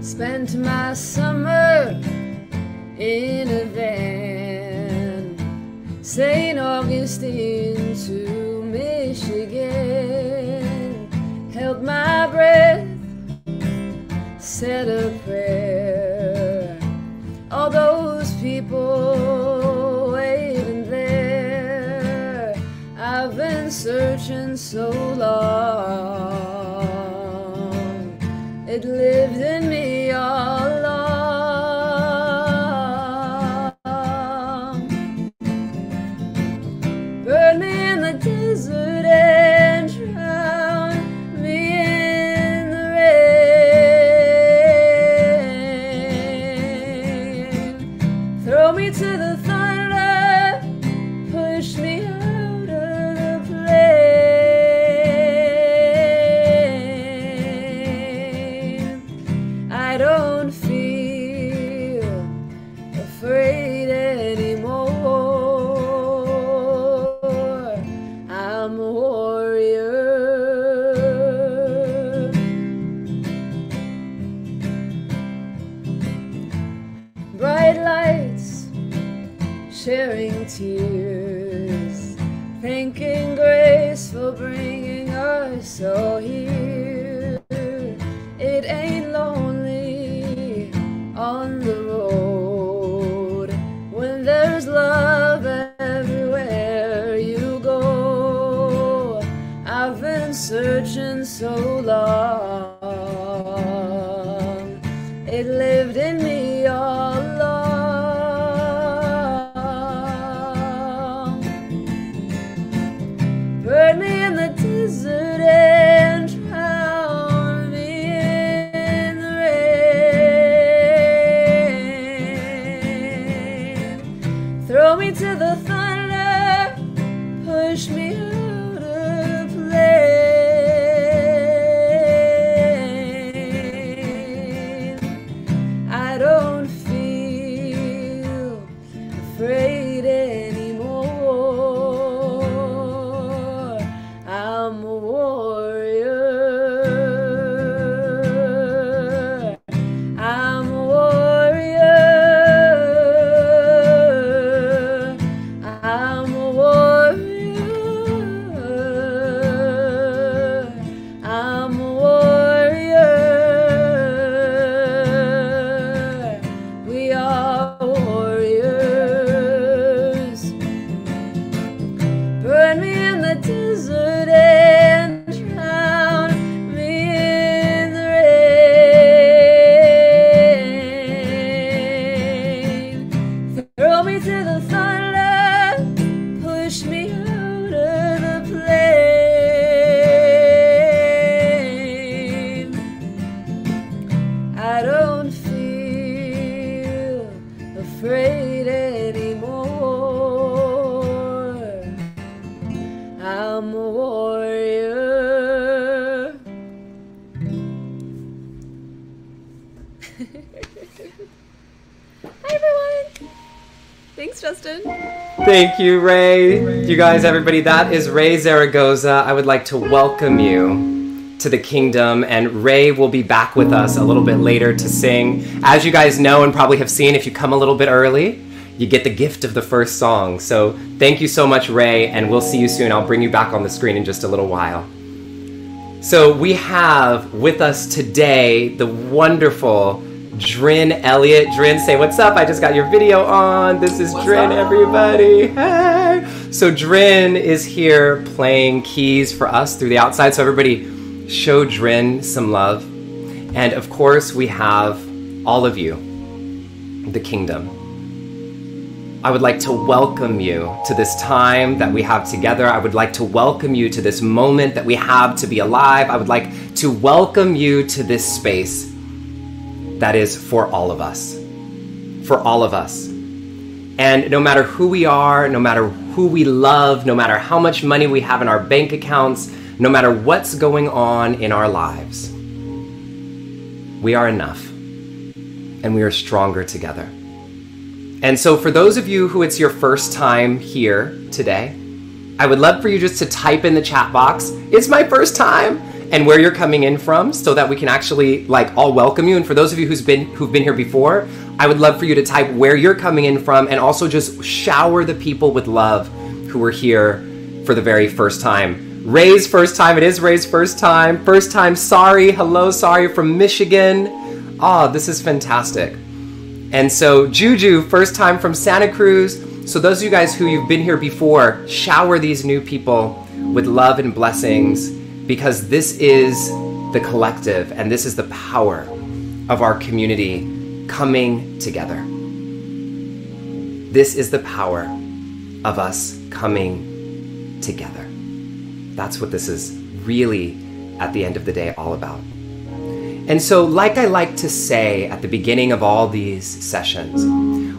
Spent my summer in a van, St. Augustine to Michigan. Held my breath, said a prayer. All those people waiting there, I've been searching so long. It lived in me all along. Burn me in the desert and drown me in the rain. Throw me to the thunder, push me out of the plane. I don't feel afraid anymore. I'm a warrior. Bright lights, sharing tears, thanking grace for bringing us all here. It ain't lonely on the road when there's love everywhere you go. I've been searching so long. It lived in me all along. Burn me in the desert and drown me in the rain. Throw me to the thunder, push me out of plane. I don't feel afraid anymore. I'm a warrior. I'm a warrior. I'm a warrior. I'm a warrior. We are warriors. Burn me in the desert and drown me in the rain. Throw me to the thunder, push me out of the plane. I don't feel afraid anymore. I'm a warrior. Hi everyone. Thanks, Justin. Thank you, Rey. You guys, everybody, that is Rey Zaragoza. I would like to welcome you to the kingdom, and Rey will be back with us a little bit later to sing. As you guys know and probably have seen, if you come a little bit early, you get the gift of the first song. So thank you so much, Rey, and we'll see you soon. I'll bring you back on the screen in just a little while. So we have with us today the wonderful Drin Elliott. Drin, say what's up. I just got your video on. This is Drin, everybody. Hey. So Drin is here playing keys for us through the outside. So everybody show Drin some love. And of course, we have all of you, the kingdom. I would like to welcome you to this time that we have together. I would like to welcome you to this moment that we have to be alive. I would like to welcome you to this space that is for all of us. For all of us. And no matter who we are, no matter who we love, no matter how much money we have in our bank accounts, no matter what's going on in our lives, we are enough. And we are stronger together. And so for those of you who it's your first time here today, I would love for you just to type in the chat box, "It's my first time," and where you're coming in from so that we can actually like all welcome you. And for those of you who've been here before, I would love for you to type where you're coming in from and also just shower the people with love who are here for the very first time. Ray's first time. It is Ray's first time. First time, sorry. Hello, sorry from Michigan. Oh, this is fantastic. And so Juju, first time from Santa Cruz. So those of you guys who you've been here before, shower these new people with love and blessings, because this is the collective and this is the power of our community coming together. This is the power of us coming together. That's what this is really, at the end of the day, all about. And so, like I like to say at the beginning of all these sessions,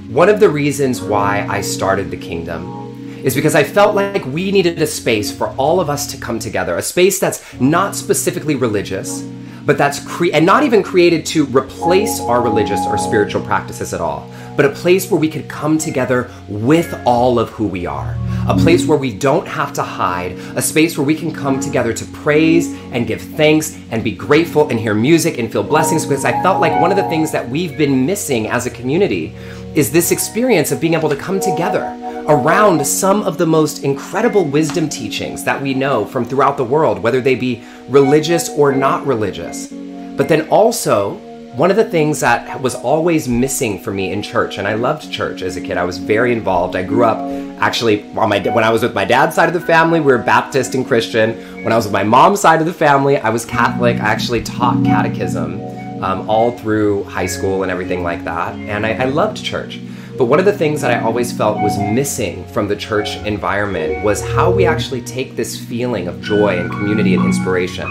one of the reasons why I started the Kingdom is because I felt like we needed a space for all of us to come together, a space that's not specifically religious, but that's and not even created to replace our religious or spiritual practices at all, but a place where we could come together with all of who we are, a place where we don't have to hide, a space where we can come together to praise and give thanks and be grateful and hear music and feel blessings, because I felt like one of the things that we've been missing as a community is this experience of being able to come together around some of the most incredible wisdom teachings that we know from throughout the world, whether they be religious or not religious. But then also, one of the things that was always missing for me in church, and I loved church as a kid, I was very involved. I grew up actually, when I was with my dad's side of the family, we were Baptist and Christian. When I was with my mom's side of the family, I was Catholic. I actually taught catechism all through high school and everything like that. And I loved church. But one of the things that I always felt was missing from the church environment was how we actually take this feeling of joy and community and inspiration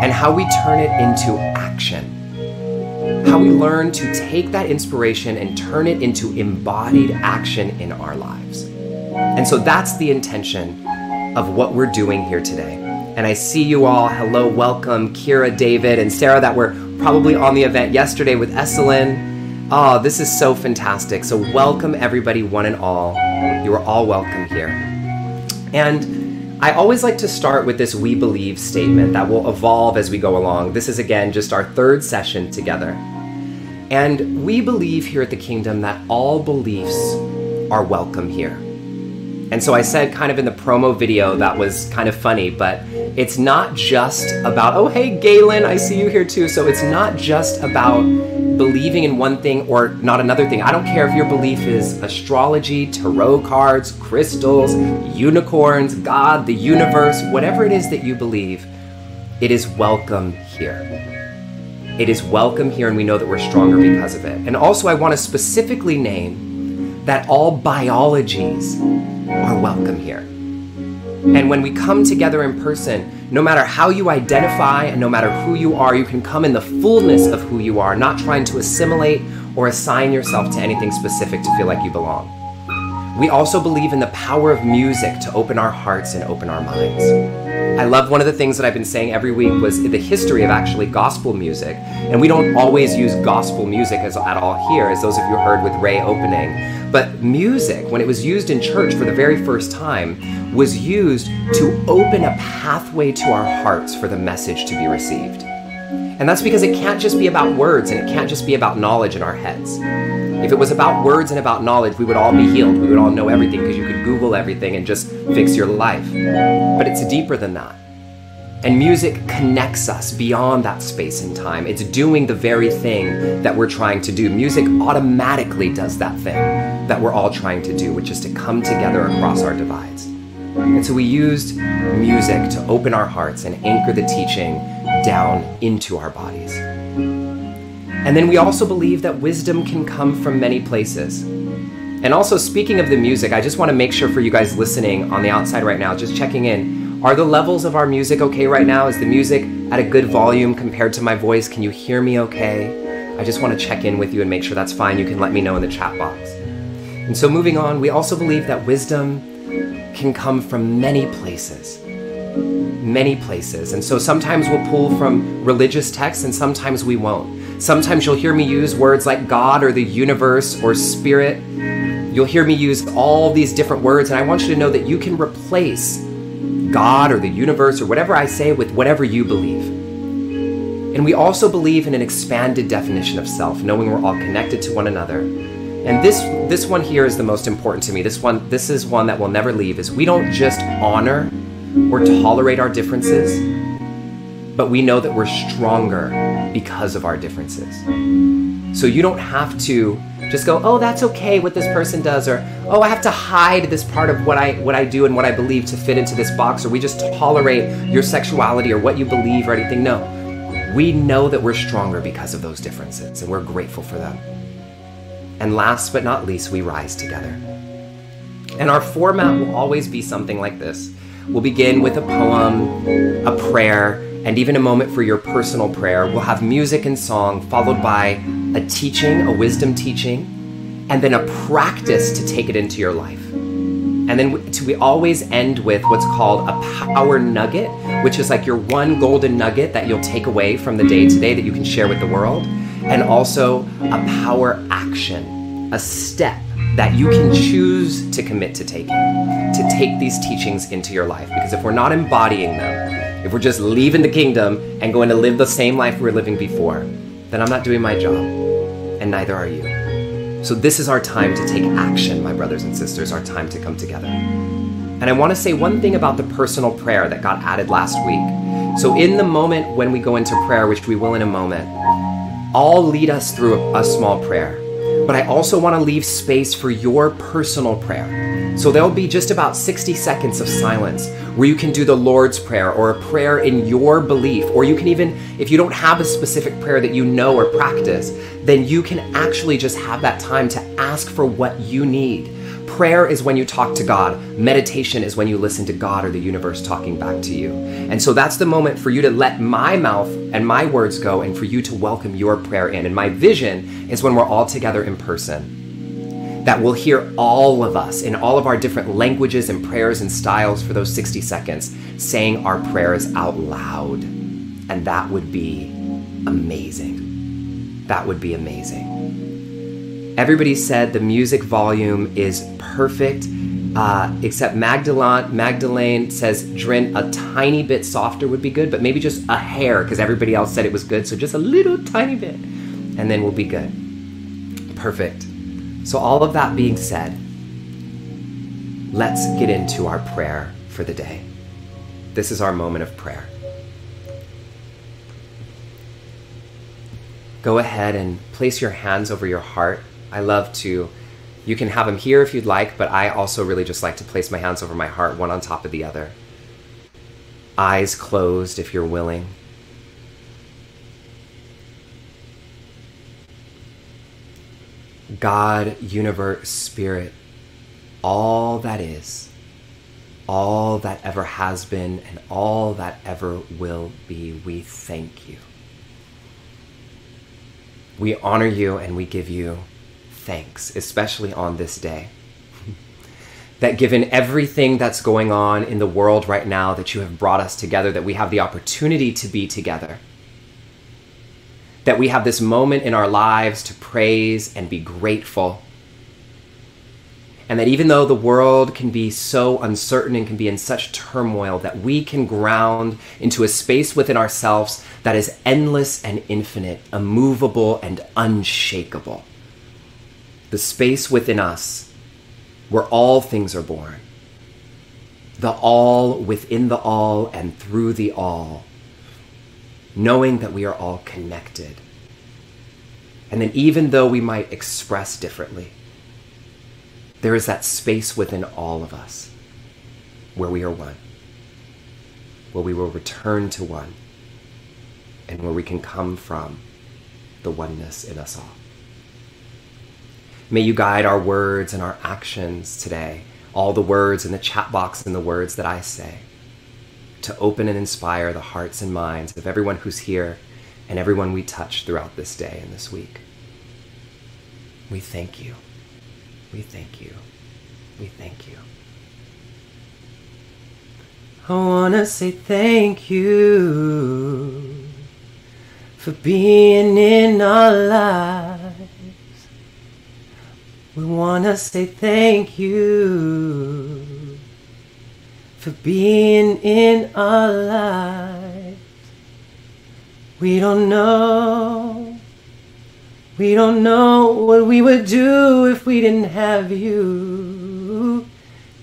and how we turn it into action. How we learn to take that inspiration and turn it into embodied action in our lives. And so that's the intention of what we're doing here today. And I see you all. Hello, welcome, Kira, David, and Sarah that were probably on the event yesterday with Esselyn. Oh, this is so fantastic. So welcome everybody, one and all. You are all welcome here. And I always like to start with this "we believe" statement that will evolve as we go along. This is again just our third session together. And we believe here at the Kingdom that all beliefs are welcome here. And so I said kind of in the promo video that was kind of funny, but it's not just about, oh, hey, Galen, I see you here too. So it's not just about believing in one thing or not another thing. I don't care if your belief is astrology, tarot cards, crystals, unicorns, God, the universe, whatever it is that you believe, it is welcome here. It is welcome here, and we know that we're stronger because of it. And also I want to specifically name that all biologies are welcome here. And when we come together in person, no matter how you identify and no matter who you are, you can come in the fullness of who you are, not trying to assimilate or assign yourself to anything specific to feel like you belong. We also believe in the power of music to open our hearts and open our minds. I love one of the things that I've been saying every week was the history of actually gospel music. And we don't always use gospel music at all here, as those of you heard with Ray opening. But music, when it was used in church for the very first time, was used to open a pathway to our hearts for the message to be received. And that's because it can't just be about words and it can't just be about knowledge in our heads. If it was about words and about knowledge, we would all be healed. We would all know everything because you could Google everything and just fix your life. But it's deeper than that. And music connects us beyond that space and time. It's doing the very thing that we're trying to do. Music automatically does that thing that we're all trying to do, which is to come together across our divides. And so we used music to open our hearts and anchor the teaching down into our bodies. And then we also believe that wisdom can come from many places. And also, speaking of the music, I just want to make sure for you guys listening on the outside right now, just checking in, are the levels of our music okay right now? Is the music at a good volume compared to my voice? Can you hear me okay? I just want to check in with you and make sure that's fine. You can let me know in the chat box. And so moving on, we also believe that wisdom can come from many places. Many places. And so sometimes we'll pull from religious texts and sometimes we won't. Sometimes you'll hear me use words like God or the universe or spirit. You'll hear me use all these different words, and I want you to know that you can replace God or the universe or whatever I say with whatever you believe. And we also believe in an expanded definition of self, knowing we're all connected to one another. And this one here is the most important to me. This is one that will never leave, is we don't just honor or tolerate our differences, but we know that we're stronger because of our differences. So you don't have to just go, oh, that's okay what this person does, or oh, I have to hide this part of what I do and what I believe to fit into this box, or we just tolerate your sexuality or what you believe or anything. No, we know that we're stronger because of those differences, and we're grateful for them. And last but not least, we rise together. And our format will always be something like this. We'll begin with a poem, a prayer, and even a moment for your personal prayer. We'll have music and song followed by a teaching, a wisdom teaching, and then a practice to take it into your life. And then we always end with what's called a power nugget, which is like your one golden nugget that you'll take away from the day today that you can share with the world. And also a power action, a step that you can choose to commit to taking, to take these teachings into your life. Because if we're not embodying them, if we're just leaving the kingdom and going to live the same life we were living before, then I'm not doing my job, and neither are you. So this is our time to take action, my brothers and sisters, our time to come together. And I want to say one thing about the personal prayer that got added last week. So in the moment when we go into prayer, which we will in a moment, I'll lead us through a small prayer. But I also want to leave space for your personal prayer. So there'll be just about 60 seconds of silence where you can do the Lord's Prayer or a prayer in your belief. Or you can even, if you don't have a specific prayer that you know or practice, then you can actually just have that time to ask for what you need. Prayer is when you talk to God. Meditation is when you listen to God or the universe talking back to you. And so that's the moment for you to let my mouth and my words go and for you to welcome your prayer in. And my vision is when we're all together in person, that we'll hear all of us in all of our different languages and prayers and styles for those 60 seconds saying our prayers out loud. And that would be amazing. That would be amazing. Everybody said the music volume is perfect, except Magdalene says Drin a tiny bit softer would be good, but maybe just a hair, because everybody else said it was good, so just a little tiny bit, and then we'll be good. Perfect. So all of that being said, let's get into our prayer for the day. This is our moment of prayer. Go ahead and place your hands over your heart. I love to, you can have them here if you'd like, but I also really just like to place my hands over my heart, one on top of the other. Eyes closed if you're willing. God, universe, spirit, all that is, all that ever has been, and all that ever will be, we thank you. We honor you and we give you thanks, especially on this day. That given everything that's going on in the world right now, that you have brought us together, that we have the opportunity to be together. That we have this moment in our lives to praise and be grateful. And that even though the world can be so uncertain and can be in such turmoil, that we can ground into a space within ourselves that is endless and infinite, immovable and unshakable. The space within us where all things are born. The all within the all and through the all. Knowing that we are all connected. And then even though we might express differently, there is that space within all of us where we are one, where we will return to one, and where we can come from the oneness in us all. May you guide our words and our actions today, all the words in the chat box and the words that I say, to open and inspire the hearts and minds of everyone who's here and everyone we touch throughout this day and this week. We thank you. We thank you. We thank you. I want to say thank you for being in our lives. We want to say thank you for being in our lives. We don't know what we would do if we didn't have you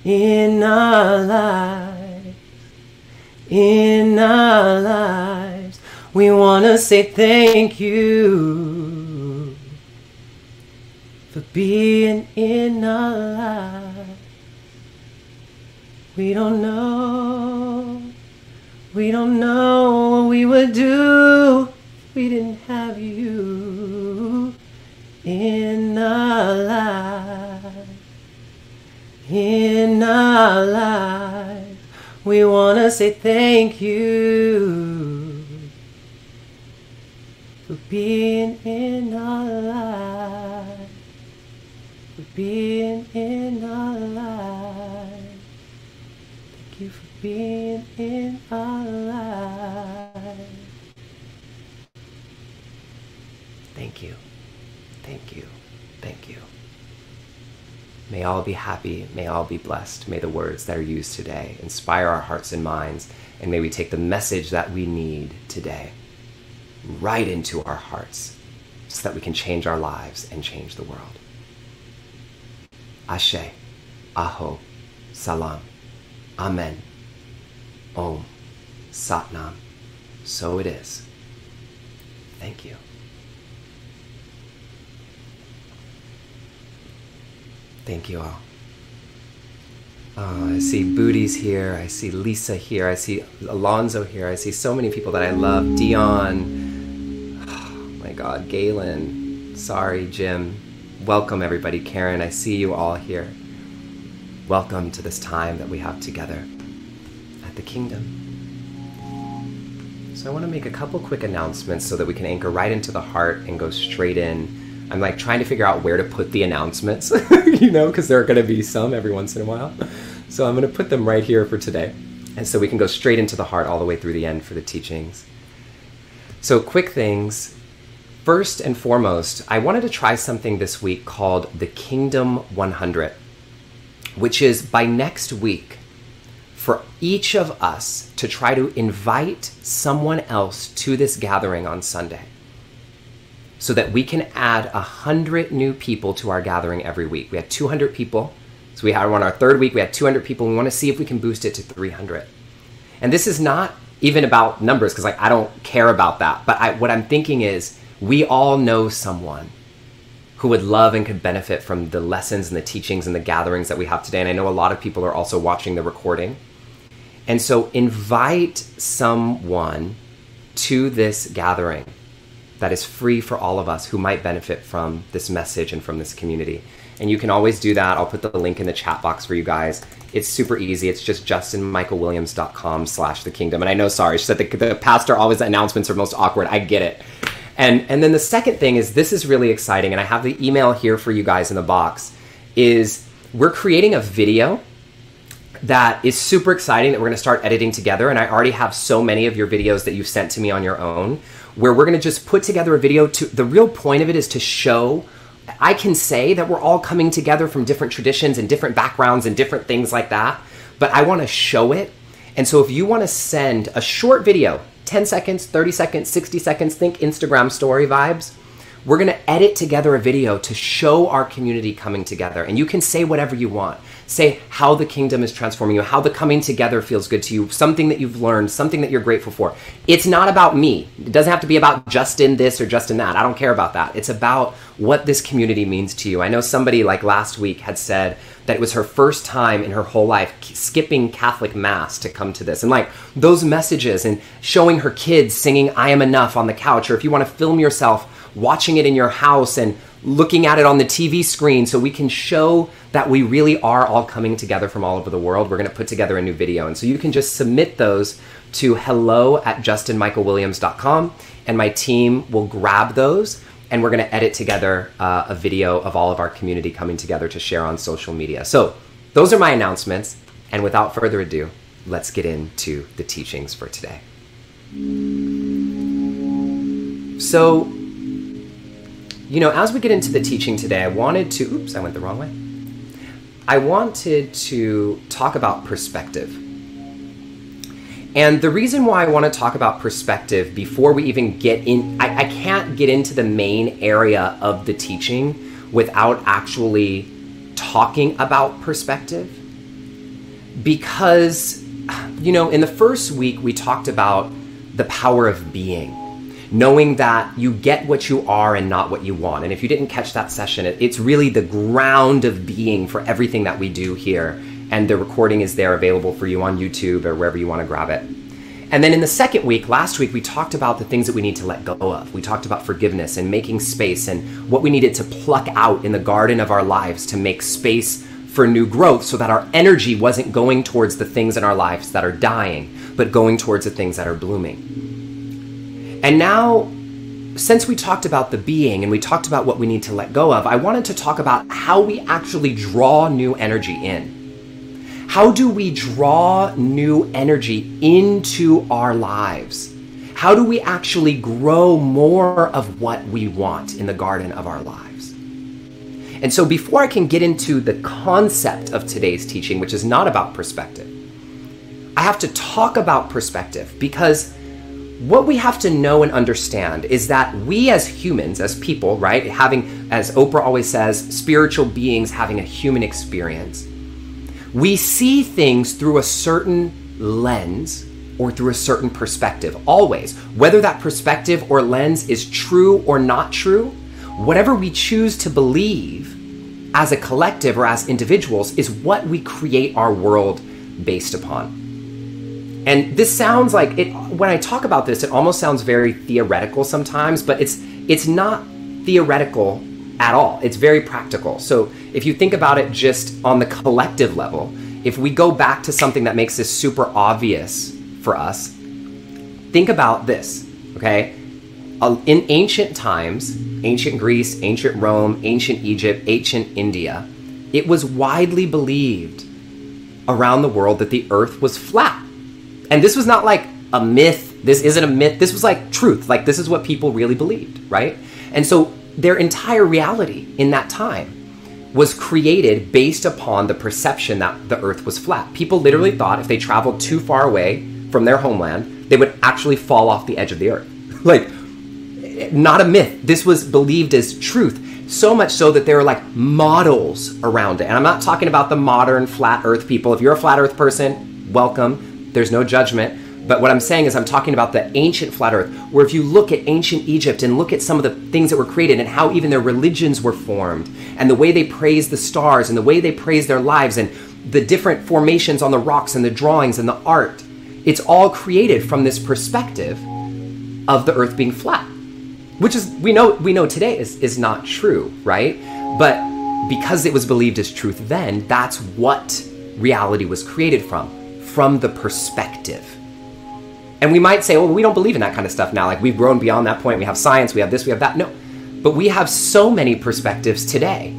in our lives. In our lives, we want to say thank you for being in our lives. We don't know what we would do if we didn't have you in our lives. In our lives, we want to say thank you for being in our lives. For being in our lives. Thank you for being in our lives. Thank you. Thank you. Thank you. May all be happy. May all be blessed. May the words that are used today inspire our hearts and minds. And may we take the message that we need today right into our hearts so that we can change our lives and change the world. Ashe, Aho, Salam, Amen, Om, Satnam. So it is. Thank you. Thank you all. Oh, I see Booty's here. I see Lisa here. I see Alonzo here. I see so many people that I love. Dion. Oh my God. Galen. Sorry, Jim. Welcome, everybody. Karen, I see you all here. Welcome to this time that we have together at the Kingdom. So I want to make a couple quick announcements so that we can anchor right into the heart and go straight in. I'm like trying to figure out where to put the announcements, you know, because there are going to be some every once in a while. So I'm going to put them right here for today. And so we can go straight into the heart all the way through the end for the teachings. So quick things. First and foremost, I wanted to try something this week called the Kingdom 100, which is by next week for each of us to try to invite someone else to this gathering on Sunday, so that we can add 100 new people to our gathering every week. We had 200 people. So we had on our third week, we had 200 people. We want to see if we can boost it to 300. And this is not even about numbers, because like I don't care about that. But what I'm thinking is we all know someone who would love and could benefit from the lessons and the teachings and the gatherings that we have today. And I know a lot of people are also watching the recording. And so invite someone to this gathering that is free for all of us who might benefit from this message and from this community. And you can always do that. I'll put the link in the chat box for you guys. It's super easy. It's just justinmichaelwilliams.com/thekingdom. And I know, sorry, she said the pastor always announcements are most awkward. I get it. And then the second thing is, this is really exciting, and I have the email here for you guys in the box, is we're creating a video that is super exciting that we're going to start editing together. And I already have so many of your videos that you've sent to me on your own, where we're going to just put together a video. The real point of it is to show, I can say that we're all coming together from different traditions and different backgrounds and different things like that, but I want to show it. And so if you want to send a short video, 10 seconds, 30 seconds, 60 seconds, think Instagram story vibes, we're going to edit together a video to show our community coming together. And you can say whatever you want. Say how the kingdom is transforming you, how the coming together feels good to you, something that you've learned, something that you're grateful for. It's not about me. It doesn't have to be about Justin this or Justin that. I don't care about that. It's about what this community means to you. I know somebody like last week had said that it was her first time in her whole life skipping Catholic Mass to come to this. And like those messages and showing her kids singing I Am Enough on the couch, or if you want to film yourself watching it in your house and looking at it on the TV screen so we can show that we really are all coming together from all over the world. We're going to put together a new video. And so you can just submit those to hello@justinmichaelwilliams.com, and my team will grab those, and we're going to edit together a video of all of our community coming together to share on social media. So those are my announcements. And without further ado, let's get into the teachings for today. So, you know, as we get into the teaching today, I wanted to, oops, I went the wrong way. I wanted to talk about perspective. And the reason why I want to talk about perspective before we even get in, I can't get into the main area of the teaching without actually talking about perspective. Because, you know, in the first week, we talked about the power of being, knowing that you get what you are and not what you want. And if you didn't catch that session, it's really the ground of being for everything that we do here. And the recording is there available for you on YouTube or wherever you want to grab it. And then in the second week, last week, we talked about the things that we need to let go of. We talked about forgiveness and making space and what we needed to pluck out in the garden of our lives to make space for new growth so that our energy wasn't going towards the things in our lives that are dying, but going towards the things that are blooming. And now, since we talked about the being and we talked about what we need to let go of, I wanted to talk about how we actually draw new energy in. How do we draw new energy into our lives? How do we actually grow more of what we want in the garden of our lives? And so before I can get into the concept of today's teaching, which is not about perspective, I have to talk about perspective, because what we have to know and understand is that we as humans, as people, right, having, as Oprah always says, spiritual beings having a human experience, we see things through a certain lens or through a certain perspective, always. Whether that perspective or lens is true or not true, whatever we choose to believe as a collective or as individuals is what we create our world based upon. And this sounds like, it. When I talk about this, it almost sounds very theoretical sometimes, but it's not theoretical at all. It's very practical. So if you think about it just on the collective level, if we go back to something that makes this super obvious for us, think about this, okay? In ancient times, ancient Greece, ancient Rome, ancient Egypt, ancient India, it was widely believed around the world that the earth was flat. And this was not like a myth. This isn't a myth. This was like truth. Like, this is what people really believed, right? And so their entire reality in that time was created based upon the perception that the earth was flat. People literally thought if they traveled too far away from their homeland, they would actually fall off the edge of the earth. Like, not a myth. This was believed as truth. So much so that there were like models around it. And I'm not talking about the modern flat earth people. If you're a flat earth person, welcome. There's no judgment. But what I'm saying is I'm talking about the ancient flat earth, where if you look at ancient Egypt and look at some of the things that were created and how even their religions were formed and the way they praised the stars and the way they praised their lives and the different formations on the rocks and the drawings and the art, it's all created from this perspective of the earth being flat, which is, we know today is not true, right? But because it was believed as truth then, that's what reality was created from the perspective. And we might say, oh, we don't believe in that kind of stuff now. Like, we've grown beyond that point. We have science, we have this, we have that. No, but we have so many perspectives today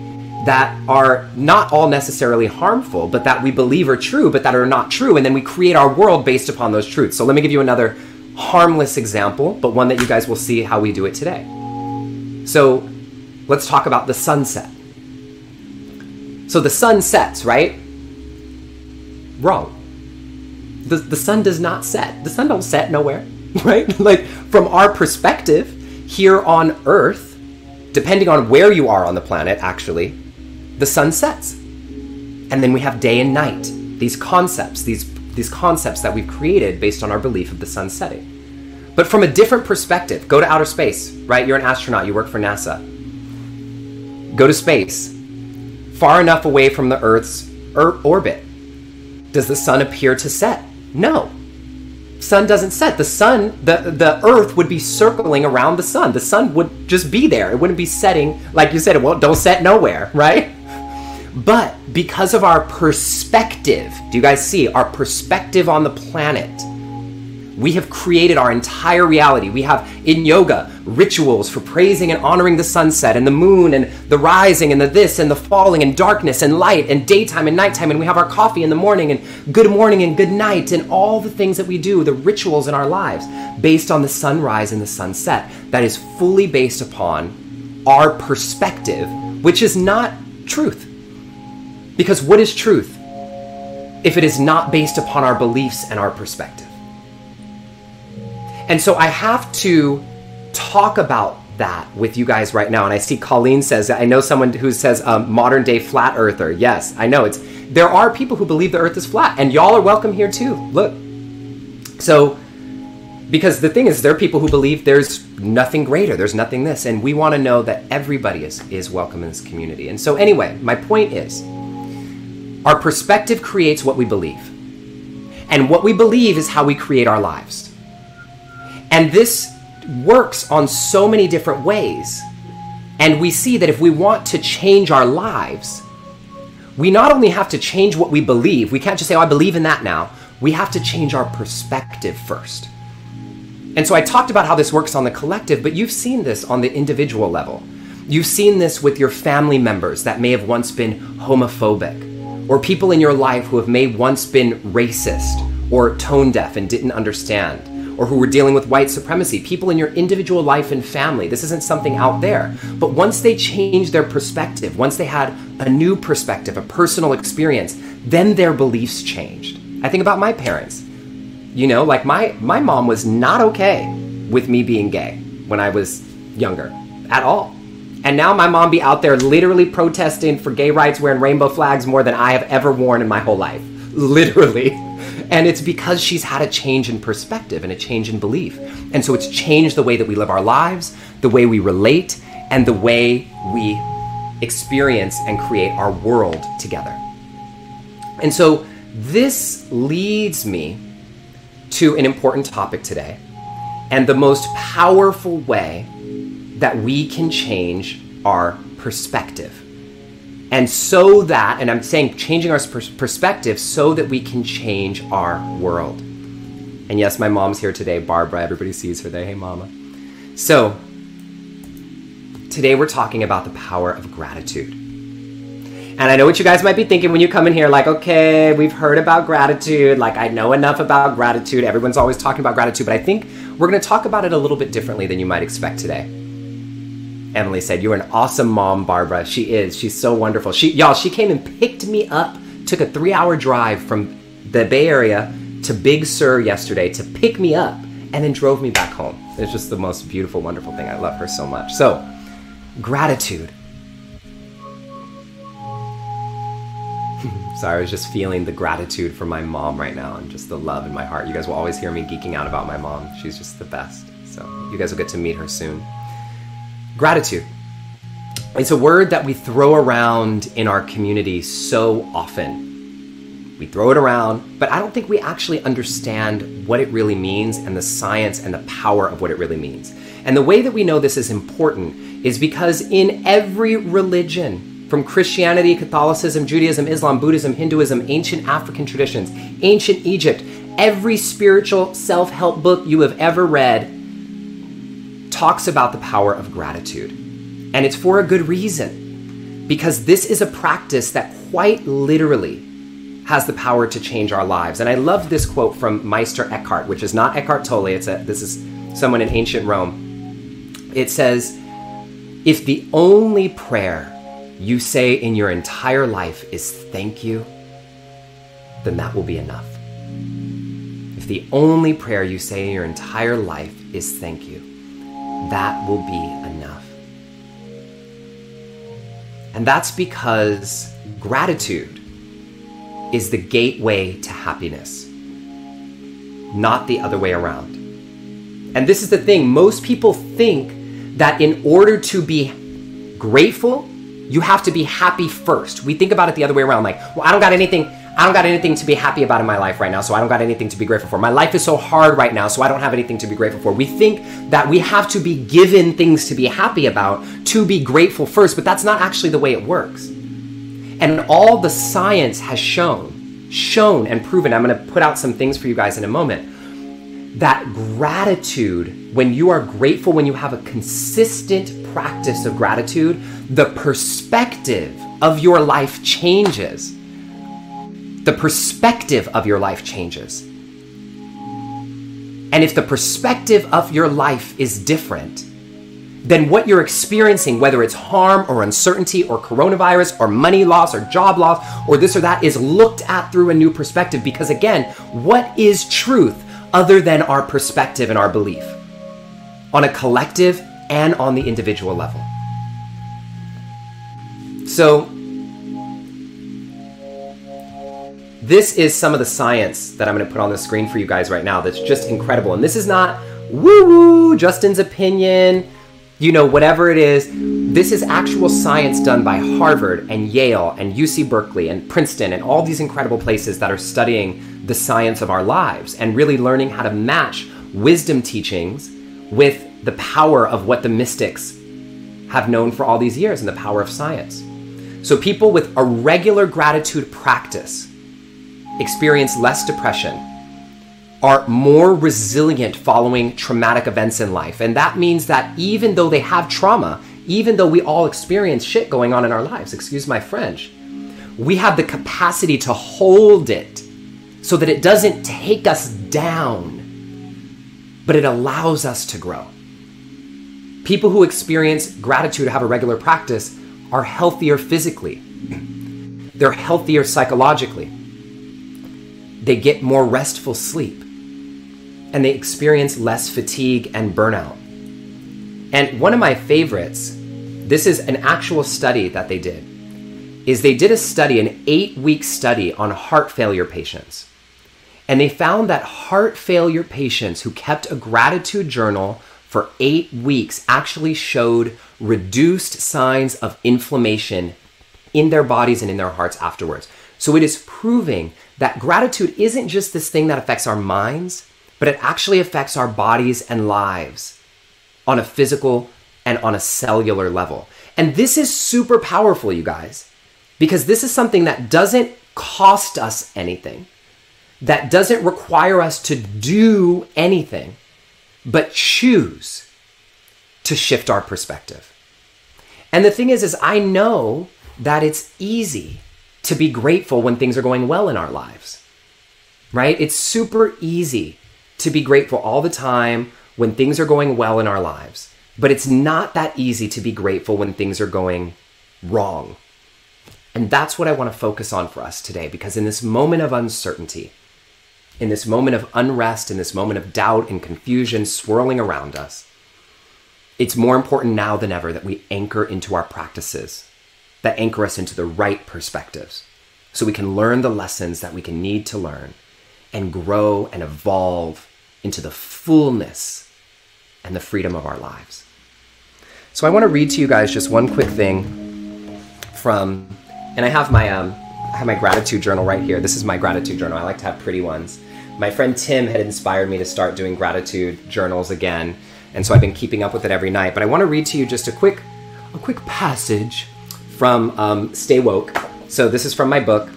that are not all necessarily harmful, but that we believe are true, but that are not true. And then we create our world based upon those truths. So let me give you another harmless example, but one that you guys will see how we do it today. So let's talk about the sunset. So the sun sets, right? Wrong. The sun does not set. The sun don't set nowhere, right? Like, from our perspective here on Earth, depending on where you are on the planet, actually, the sun sets. And then we have day and night, these concepts that we've created based on our belief of the sun setting. But from a different perspective, go to outer space, right? You're an astronaut, you work for NASA. Go to space, far enough away from the Earth's orbit. Does the sun appear to set? No. Sun doesn't set. The sun, the Earth would be circling around the sun. The sun would just be there. It wouldn't be setting, like you said, well, don't set nowhere, right? But because of our perspective, do you guys see our perspective on the planet? We have created our entire reality. We have, in yoga, rituals for praising and honoring the sunset and the moon and the rising and the this and the falling and darkness and light and daytime and nighttime. And we have our coffee in the morning and good morning and good night and all the things that we do, the rituals in our lives based on the sunrise and the sunset. That is fully based upon our perspective, which is not truth. Because what is truth if it is not based upon our beliefs and our perspective? And so I have to talk about that with you guys right now. And I see Colleen says, I know someone who says modern day flat earther. Yes, I know there are people who believe the earth is flat, and y'all are welcome here too. Look. So, because the thing is, there are people who believe there's nothing greater, there's nothing this, and we want to know that everybody is welcome in this community. And so anyway, my point is, our perspective creates what we believe. And what we believe is how we create our lives. And this works on so many different ways. And we see that if we want to change our lives, we not only have to change what we believe, we can't just say, oh, I believe in that now. We have to change our perspective first. And so I talked about how this works on the collective, but you've seen this on the individual level. You've seen this with your family members that may have once been homophobic, or people in your life who have may once been racist or tone deaf and didn't understand, or who were dealing with white supremacy, people in your individual life and family. This isn't something out there. But once they changed their perspective, once they had a new perspective, a personal experience, then their beliefs changed. I think about my parents. You know, like my mom was not okay with me being gay when I was younger at all. And now my mom be out there literally protesting for gay rights, wearing rainbow flags more than I have ever worn in my whole life. Literally. And it's because she's had a change in perspective and a change in belief. And so it's changed the way that we live our lives, the way we relate, and the way we experience and create our world together. And so this leads me to an important topic today, and the most powerful way that we can change our perspective. And so that, and I'm saying changing our perspective so that we can change our world. And yes, my mom's here today, Barbara, everybody sees her there, hey mama. So, today we're talking about the power of gratitude. And I know what you guys might be thinking when you come in here, like, okay, we've heard about gratitude, like I know enough about gratitude, everyone's always talking about gratitude, but I think we're gonna talk about it a little bit differently than you might expect today. Emily said, you're an awesome mom, Barbara. She is, she's so wonderful. She came and picked me up, took a 3-hour drive from the Bay Area to Big Sur yesterday to pick me up, and then drove me back home. It's just the most beautiful, wonderful thing. I love her so much. So, gratitude. Sorry, I was just feeling the gratitude for my mom right now and just the love in my heart. You guys will always hear me geeking out about my mom. She's just the best. So you guys will get to meet her soon. Gratitude. It's a word that we throw around in our community so often. We throw it around, but I don't think we actually understand what it really means and the science and the power of what it really means. And the way that we know this is important is because in every religion, from Christianity, Catholicism, Judaism, Islam, Buddhism, Hinduism, ancient African traditions, ancient Egypt, every spiritual self-help book you have ever read talks about the power of gratitude. And it's for a good reason, because this is a practice that quite literally has the power to change our lives. And I love this quote from Meister Eckhart, which is not Eckhart Tolle, this is someone in ancient Rome. It says, if the only prayer you say in your entire life is thank you, then that will be enough. If the only prayer you say in your entire life is thank you, that will be enough. And that's because gratitude is the gateway to happiness, not the other way around. And this is the thing, most people think that in order to be grateful, you have to be happy first. We think about it the other way around, like, well, I don't got anything to be happy about in my life right now, so I don't got anything to be grateful for. My life is so hard right now, so I don't have anything to be grateful for. We think that we have to be given things to be happy about to be grateful first, but that's not actually the way it works. And all the science has shown and proven, I'm gonna put out some things for you guys in a moment, that gratitude, when you are grateful, when you have a consistent practice of gratitude, the perspective of your life changes. The perspective of your life changes. And if the perspective of your life is different, then what you're experiencing, whether it's harm or uncertainty or coronavirus or money loss or job loss or this or that, is looked at through a new perspective. Because again, what is truth? other than our perspective and our belief on a collective and on the individual level. So this is some of the science that I'm going to put on the screen for you guys right now that's just incredible. And this is not woo-woo, Justin's opinion, you know, whatever it is. This is actual science done by Harvard and Yale and UC Berkeley and Princeton and all these incredible places that are studying the science of our lives and really learning how to match wisdom teachings with the power of what the mystics have known for all these years and the power of science. So people with a regular gratitude practice experience less depression, are more resilient following traumatic events in life. And that means that even though they have trauma, even though we all experience shit going on in our lives, excuse my French, we have the capacity to hold it so that it doesn't take us down, but it allows us to grow. People who experience gratitude, have a regular practice, are healthier physically. They're healthier psychologically. They get more restful sleep, and they experience less fatigue and burnout. And one of my favorites, this is an actual study that they did, is they did a study, an 8-week study on heart failure patients. And they found that heart failure patients who kept a gratitude journal for 8 weeks actually showed reduced signs of inflammation in their bodies and in their hearts afterwards. So it is proving that gratitude isn't just this thing that affects our minds, but it actually affects our bodies and lives on a physical and on a cellular level. And this is super powerful, you guys, because this is something that doesn't cost us anything, that doesn't require us to do anything, but choose to shift our perspective. And the thing is I know that it's easy to be grateful when things are going well in our lives, right? It's super easy to be grateful all the time when things are going well in our lives, but it's not that easy to be grateful when things are going wrong. And that's what I want to focus on for us today, because in this moment of uncertainty, in this moment of unrest, in this moment of doubt and confusion swirling around us, it's more important now than ever that we anchor into our practices that anchor us into the right perspectives so we can learn the lessons that we can need to learn and grow and evolve into the fullness and the freedom of our lives. So I want to read to you guys just one quick thing from, and I have my gratitude journal right here. This is my gratitude journal. I like to have pretty ones. My friend Tim had inspired me to start doing gratitude journals again, and so I've been keeping up with it every night. But I want to read to you just a quick passage from Stay Woke. So this is from my book,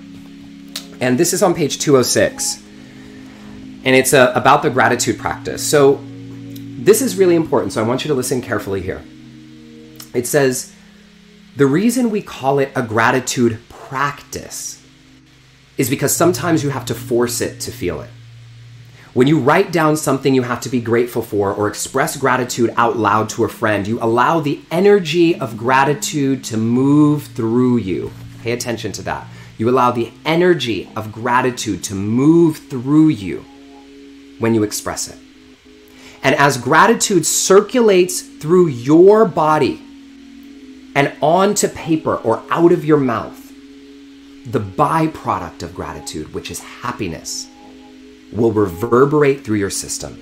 and this is on page 206, and it's about the gratitude practice. So this is really important, so I want you to listen carefully here. It says, the reason we call it a gratitude practice is because sometimes you have to force it to feel it. When you write down something you have to be grateful for or express gratitude out loud to a friend, you allow the energy of gratitude to move through you. Pay attention to that. You allow the energy of gratitude to move through you when you express it. And as gratitude circulates through your body and onto paper or out of your mouth, the byproduct of gratitude, which is happiness, will reverberate through your system.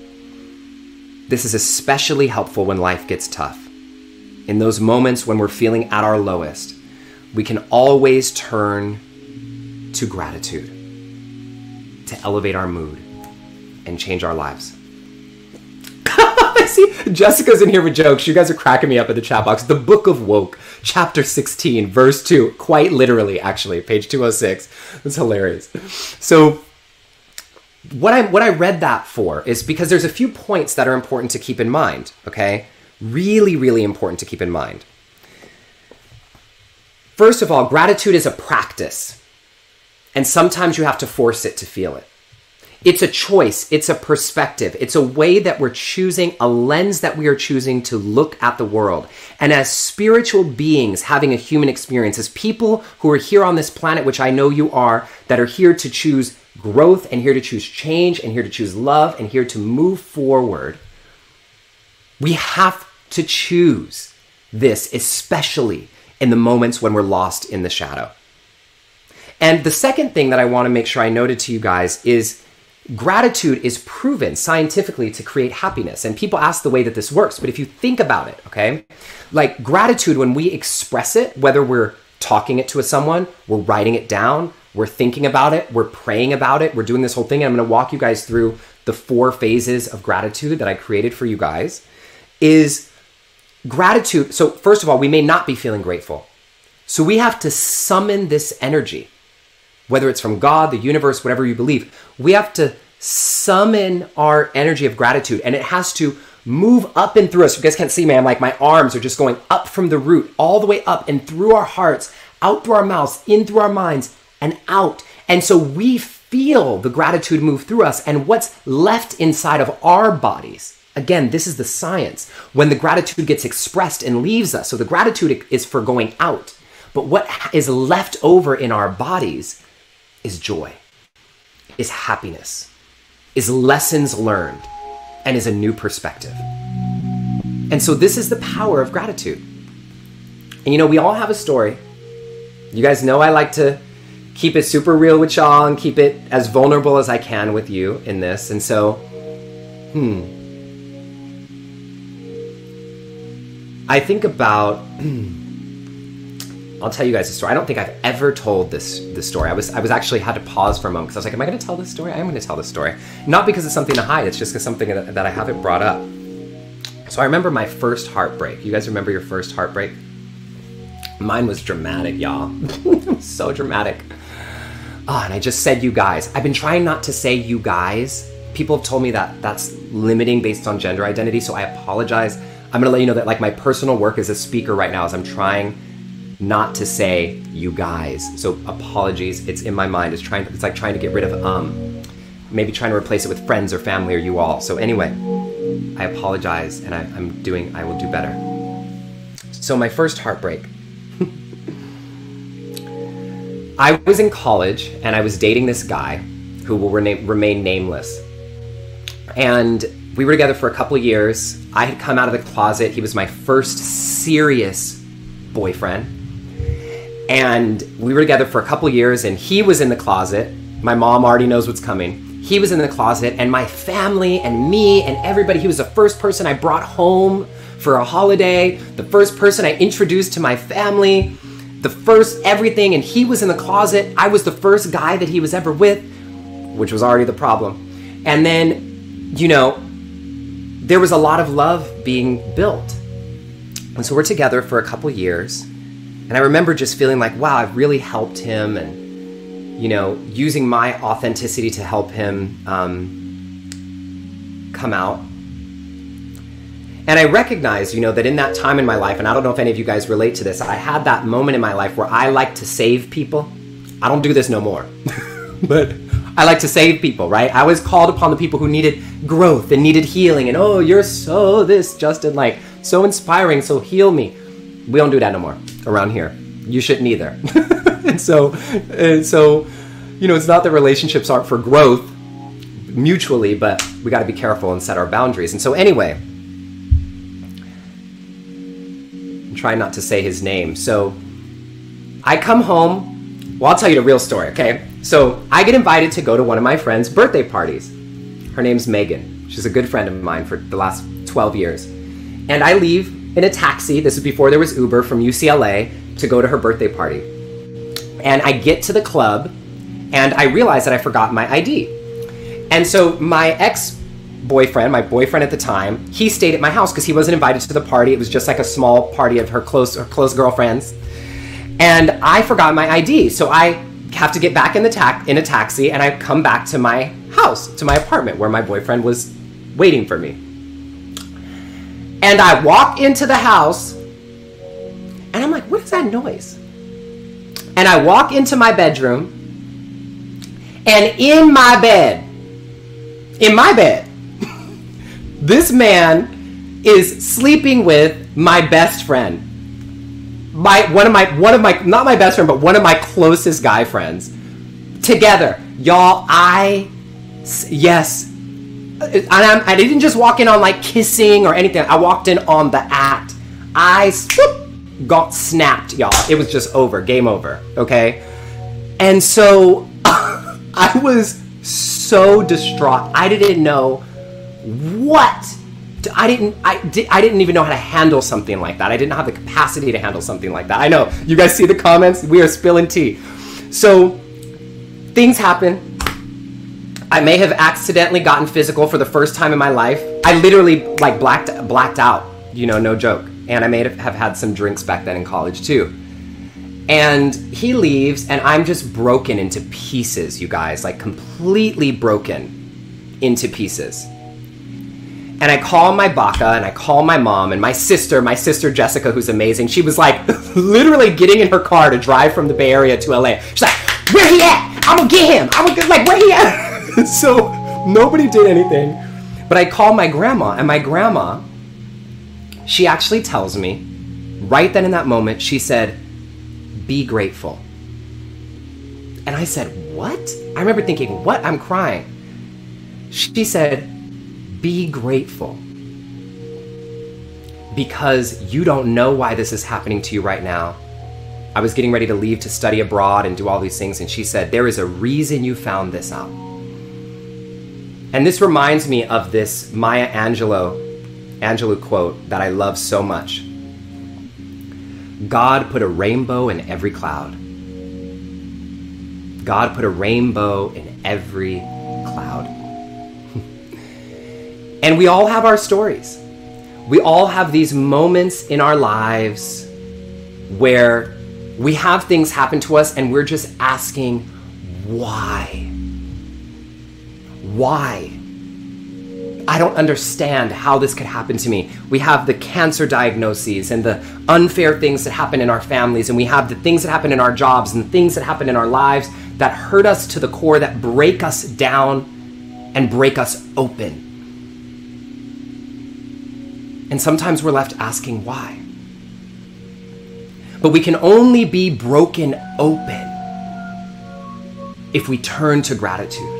This is especially helpful when life gets tough. In those moments when we're feeling at our lowest, we can always turn to gratitude to elevate our mood and change our lives. I see Jessica's in here with jokes. You guys are cracking me up in the chat box. The Book of Woke, chapter 16, verse 2, quite literally, actually, page 206. That's hilarious. So what I read that for is because there's a few points that are important to keep in mind, okay? Really, really important to keep in mind. First of all, gratitude is a practice, and sometimes you have to force it to feel it. It's a choice. It's a perspective. It's a way that we're choosing, a lens that we are choosing to look at the world. And as spiritual beings having a human experience, as people who are here on this planet, which I know you are, that are here to choose growth and here to choose change and here to choose love and here to move forward, we have to choose this, especially in the moments when we're lost in the shadow. And the second thing that I want to make sure I noted to you guys is gratitude is proven scientifically to create happiness. And people ask the way that this works, but if you think about it, okay, like gratitude, when we express it, whether we're talking it to someone, we're writing it down, we're thinking about it, we're praying about it, we're doing this whole thing. And I'm going to walk you guys through the 4 phases of gratitude that I created for you guys. Is gratitude. So first of all, we may not be feeling grateful. So we have to summon this energy. Whether it's from God, the universe, whatever you believe, we have to summon our energy of gratitude, and it has to move up and through us. You guys can't see me. I'm like, my arms are just going up from the root, all the way up and through our hearts, out through our mouths, in through our minds, and out. And so we feel the gratitude move through us, and what's left inside of our bodies. Again, this is the science. When the gratitude gets expressed and leaves us, so the gratitude is for going out, but what is left over in our bodies is joy, is happiness, is lessons learned, and is a new perspective. And so this is the power of gratitude. And you know, we all have a story. You guys know I like to keep it super real with y'all and keep it as vulnerable as I can with you in this. And so, I think about... I'll tell you guys a story. I don't think I've ever told this story. I was actually had to pause for a moment because I was like, am I going to tell this story? I am going to tell this story. Not because it's something to hide. It's just because something that I haven't brought up. So I remember my first heartbreak. You guys remember your first heartbreak? Mine was dramatic, y'all. So dramatic. Oh, and I just said you guys. I've been trying not to say you guys. People have told me that that's limiting based on gender identity, so I apologize. I'm going to let you know that like my personal work as a speaker right now is I'm trying not to say you guys. So apologies, it's in my mind. It's like trying to get rid of maybe trying to replace it with friends or family or you all. So anyway, I apologize and I will do better. So my first heartbreak. I was in college and I was dating this guy who will remain nameless. And we were together for a couple of years. I had come out of the closet. He was my first serious boyfriend. And we were together for a couple years and he was in the closet. My mom already knows what's coming. He was in the closet and my family and me and everybody, he was the first person I brought home for a holiday, the first person I introduced to my family, the first everything, and he was in the closet. I was the first guy that he was ever with, which was already the problem. And then, you know, there was a lot of love being built. And so we're together for a couple years. And I remember just feeling like, wow, I've really helped him and, you know, using my authenticity to help him come out. And I recognized, you know, that in that time in my life, and I don't know if any of you guys relate to this, I had that moment in my life where I like to save people. I don't do this no more, but I like to save people, right? I was called upon the people who needed growth and needed healing. And, oh, you're so this, Justin, like, so inspiring, so heal me. We don't do that no more around here. You shouldn't either. and so, you know, it's not that relationships aren't for growth mutually, but we got to be careful and set our boundaries. And so anyway, I'm trying not to say his name. So I come home. Well, I'll tell you the real story, okay? So I get invited to go to one of my friend's birthday parties. Her name's Megan. She's a good friend of mine for the last 12 years. And I leave in a taxi, this is before there was Uber, from UCLA to go to her birthday party. And I get to the club and I realize that I forgot my ID. And so my ex-boyfriend, my boyfriend at the time, he stayed at my house because he wasn't invited to the party. It was just like a small party of her close girlfriends. And I forgot my ID. So I have to get back in a taxi and I come back to my house, to my apartment where my boyfriend was waiting for me. And I walk into the house and I'm like, what is that noise? And I walk into my bedroom and in my bed in my bed. This man is sleeping with my best friend. One of my not my best friend, but one of my closest guy friends. Together. Y'all, yes. I didn't just walk in on like kissing or anything. I walked in on the act. I got snapped, y'all. It was just over. Game over. Okay? And so I was so distraught. I didn't know what. I didn't even know how to handle something like that. I didn't have the capacity to handle something like that. I know. You guys see the comments? We are spilling tea. So things happen. I may have accidentally gotten physical for the first time in my life. I literally like blacked out, no joke. And I may have had some drinks back then in college too. And he leaves and I'm just broken into pieces, you guys, like completely broken into pieces. And I call my baka and I call my mom and my sister Jessica, who's amazing. She was like literally getting in her car to drive from the Bay Area to LA. She's like, where he at? I'm gonna get him. Where he at? So nobody did anything. But I called my grandma, and my grandma, she actually tells me, right then in that moment, she said, be grateful. And I said, what? I remember thinking, what? I'm crying. She said, be grateful. Because you don't know why this is happening to you right now. I was getting ready to leave to study abroad and do all these things, and she said, there is a reason you found this out. And this reminds me of this Maya Angelou quote that I love so much. God put a rainbow in every cloud. God put a rainbow in every cloud. And we all have our stories. We all have these moments in our lives where we have things happen to us and we're just asking, why? Why? I don't understand how this could happen to me. We have the cancer diagnoses and the unfair things that happen in our families, and we have the things that happen in our jobs and the things that happen in our lives that hurt us to the core, that break us down and break us open. And sometimes we're left asking why. But we can only be broken open if we turn to gratitude.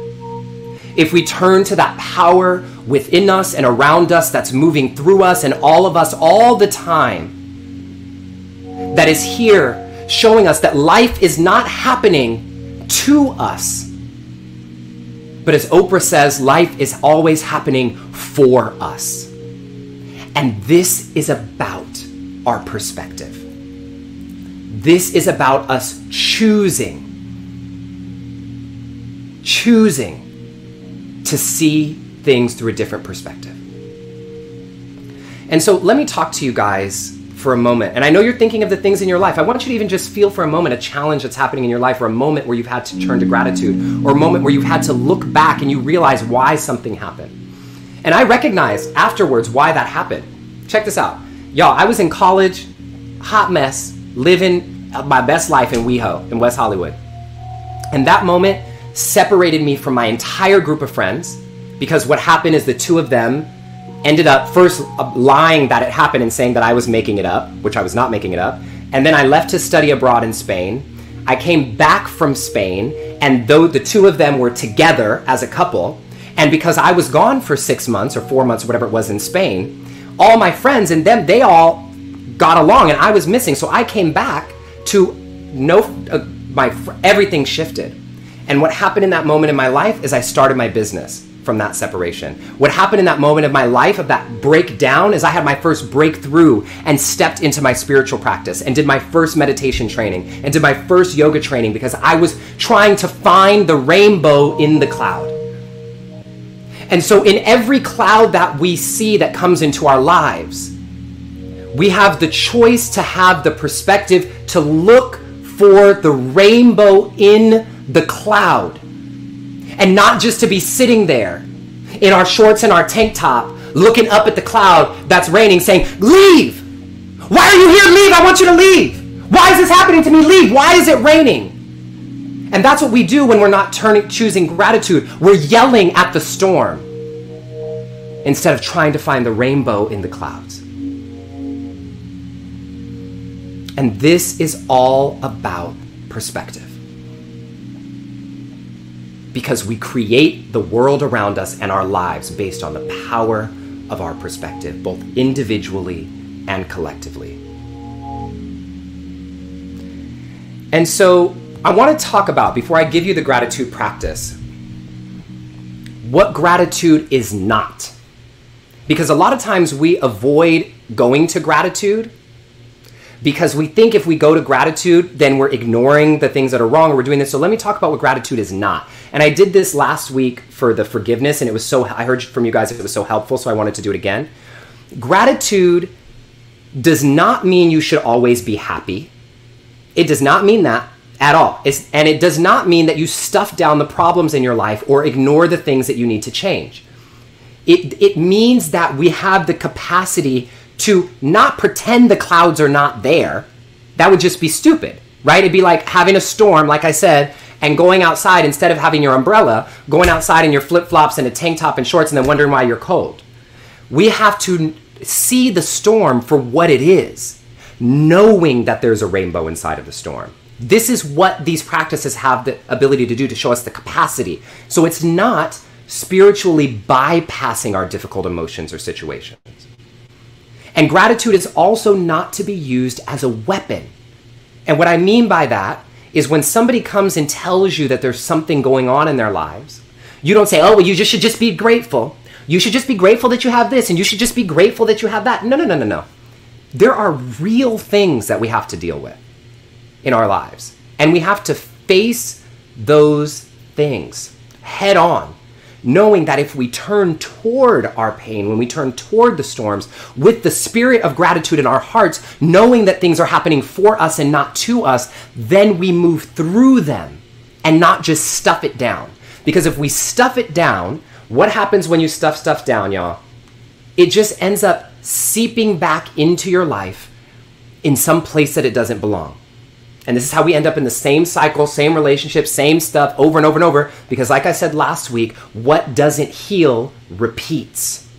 If we turn to that power within us and around us that's moving through us and all of us all the time, that is here showing us that life is not happening to us. But as Oprah says, life is always happening for us. And this is about our perspective. This is about us choosing to see things through a different perspective. And so let me talk to you guys for a moment. And I know you're thinking of the things in your life. I want you to even just feel for a moment a challenge that's happening in your life, or a moment where you've had to turn to gratitude, or a moment where you've had to look back and you realize why something happened. And I recognized afterwards why that happened. Check this out. Y'all, I was in college, hot mess, living my best life in WeHo, in West Hollywood. And that moment separated me from my entire group of friends, because what happened is the two of them ended up first lying that it happened and saying that I was making it up, which I was not making it up. And then I left to study abroad in Spain. I came back from Spain, and though the two of them were together as a couple, and because I was gone for 6 months or 4 months or whatever it was in Spain, all my friends and them, they all got along and I was missing. So I came back to everything shifted. And what happened in that moment in my life is I started my business from that separation. What happened in that moment of my life, of that breakdown, is I had my first breakthrough and stepped into my spiritual practice and did my first meditation training and did my first yoga training, because I was trying to find the rainbow in the cloud. And so in every cloud that we see that comes into our lives, we have the choice to have the perspective to look for the rainbow in the cloud, and not just to be sitting there in our shorts and our tank top looking up at the cloud that's raining saying, leave! Why are you here? Leave! I want you to leave! Why is this happening to me? Leave! Why is it raining? And that's what we do when we're not choosing gratitude. We're yelling at the storm. instead of trying to find the rainbow in the clouds. And this is all about perspective. Because we create the world around us and our lives based on the power of our perspective, both individually and collectively. And so I want to talk about, before I give you the gratitude practice, what gratitude is not. Because a lot of times we avoid going to gratitude because we think if we go to gratitude, then we're ignoring the things that are wrong, or we're doing this. So let me talk about what gratitude is not. And I did this last week for the forgiveness, and I heard from you guys it was so helpful, so I wanted to do it again. Gratitude does not mean you should always be happy. It does not mean that at all. And it does not mean that you stuff down the problems in your life or ignore the things that you need to change. It means that we have the capacity to not pretend the clouds are not there. That would just be stupid, right? It'd be like having a storm, like I said, and going outside, instead of having your umbrella, going outside in your flip-flops and a tank top and shorts and then wondering why you're cold. We have to see the storm for what it is, knowing that there's a rainbow inside of the storm. This is what these practices have the ability to do, to show us the capacity. So it's not spiritually bypassing our difficult emotions or situations. And gratitude is also not to be used as a weapon. And what I mean by that is when somebody comes and tells you that there's something going on in their lives, you don't say, oh, well, you should just be grateful. You should just be grateful that you have this, and you should just be grateful that you have that. No. There are real things that we have to deal with in our lives. And we have to face those things head on, knowing that if we turn toward our pain, when we turn toward the storms, with the spirit of gratitude in our hearts, knowing that things are happening for us and not to us, then we move through them and not just stuff it down. Because if we stuff it down, what happens when you stuff stuff down, y'all? It just ends up seeping back into your life in some place that it doesn't belong. And this is how we end up in the same cycle, same relationship, same stuff over and over and over. Because like I said last week, what doesn't heal repeats.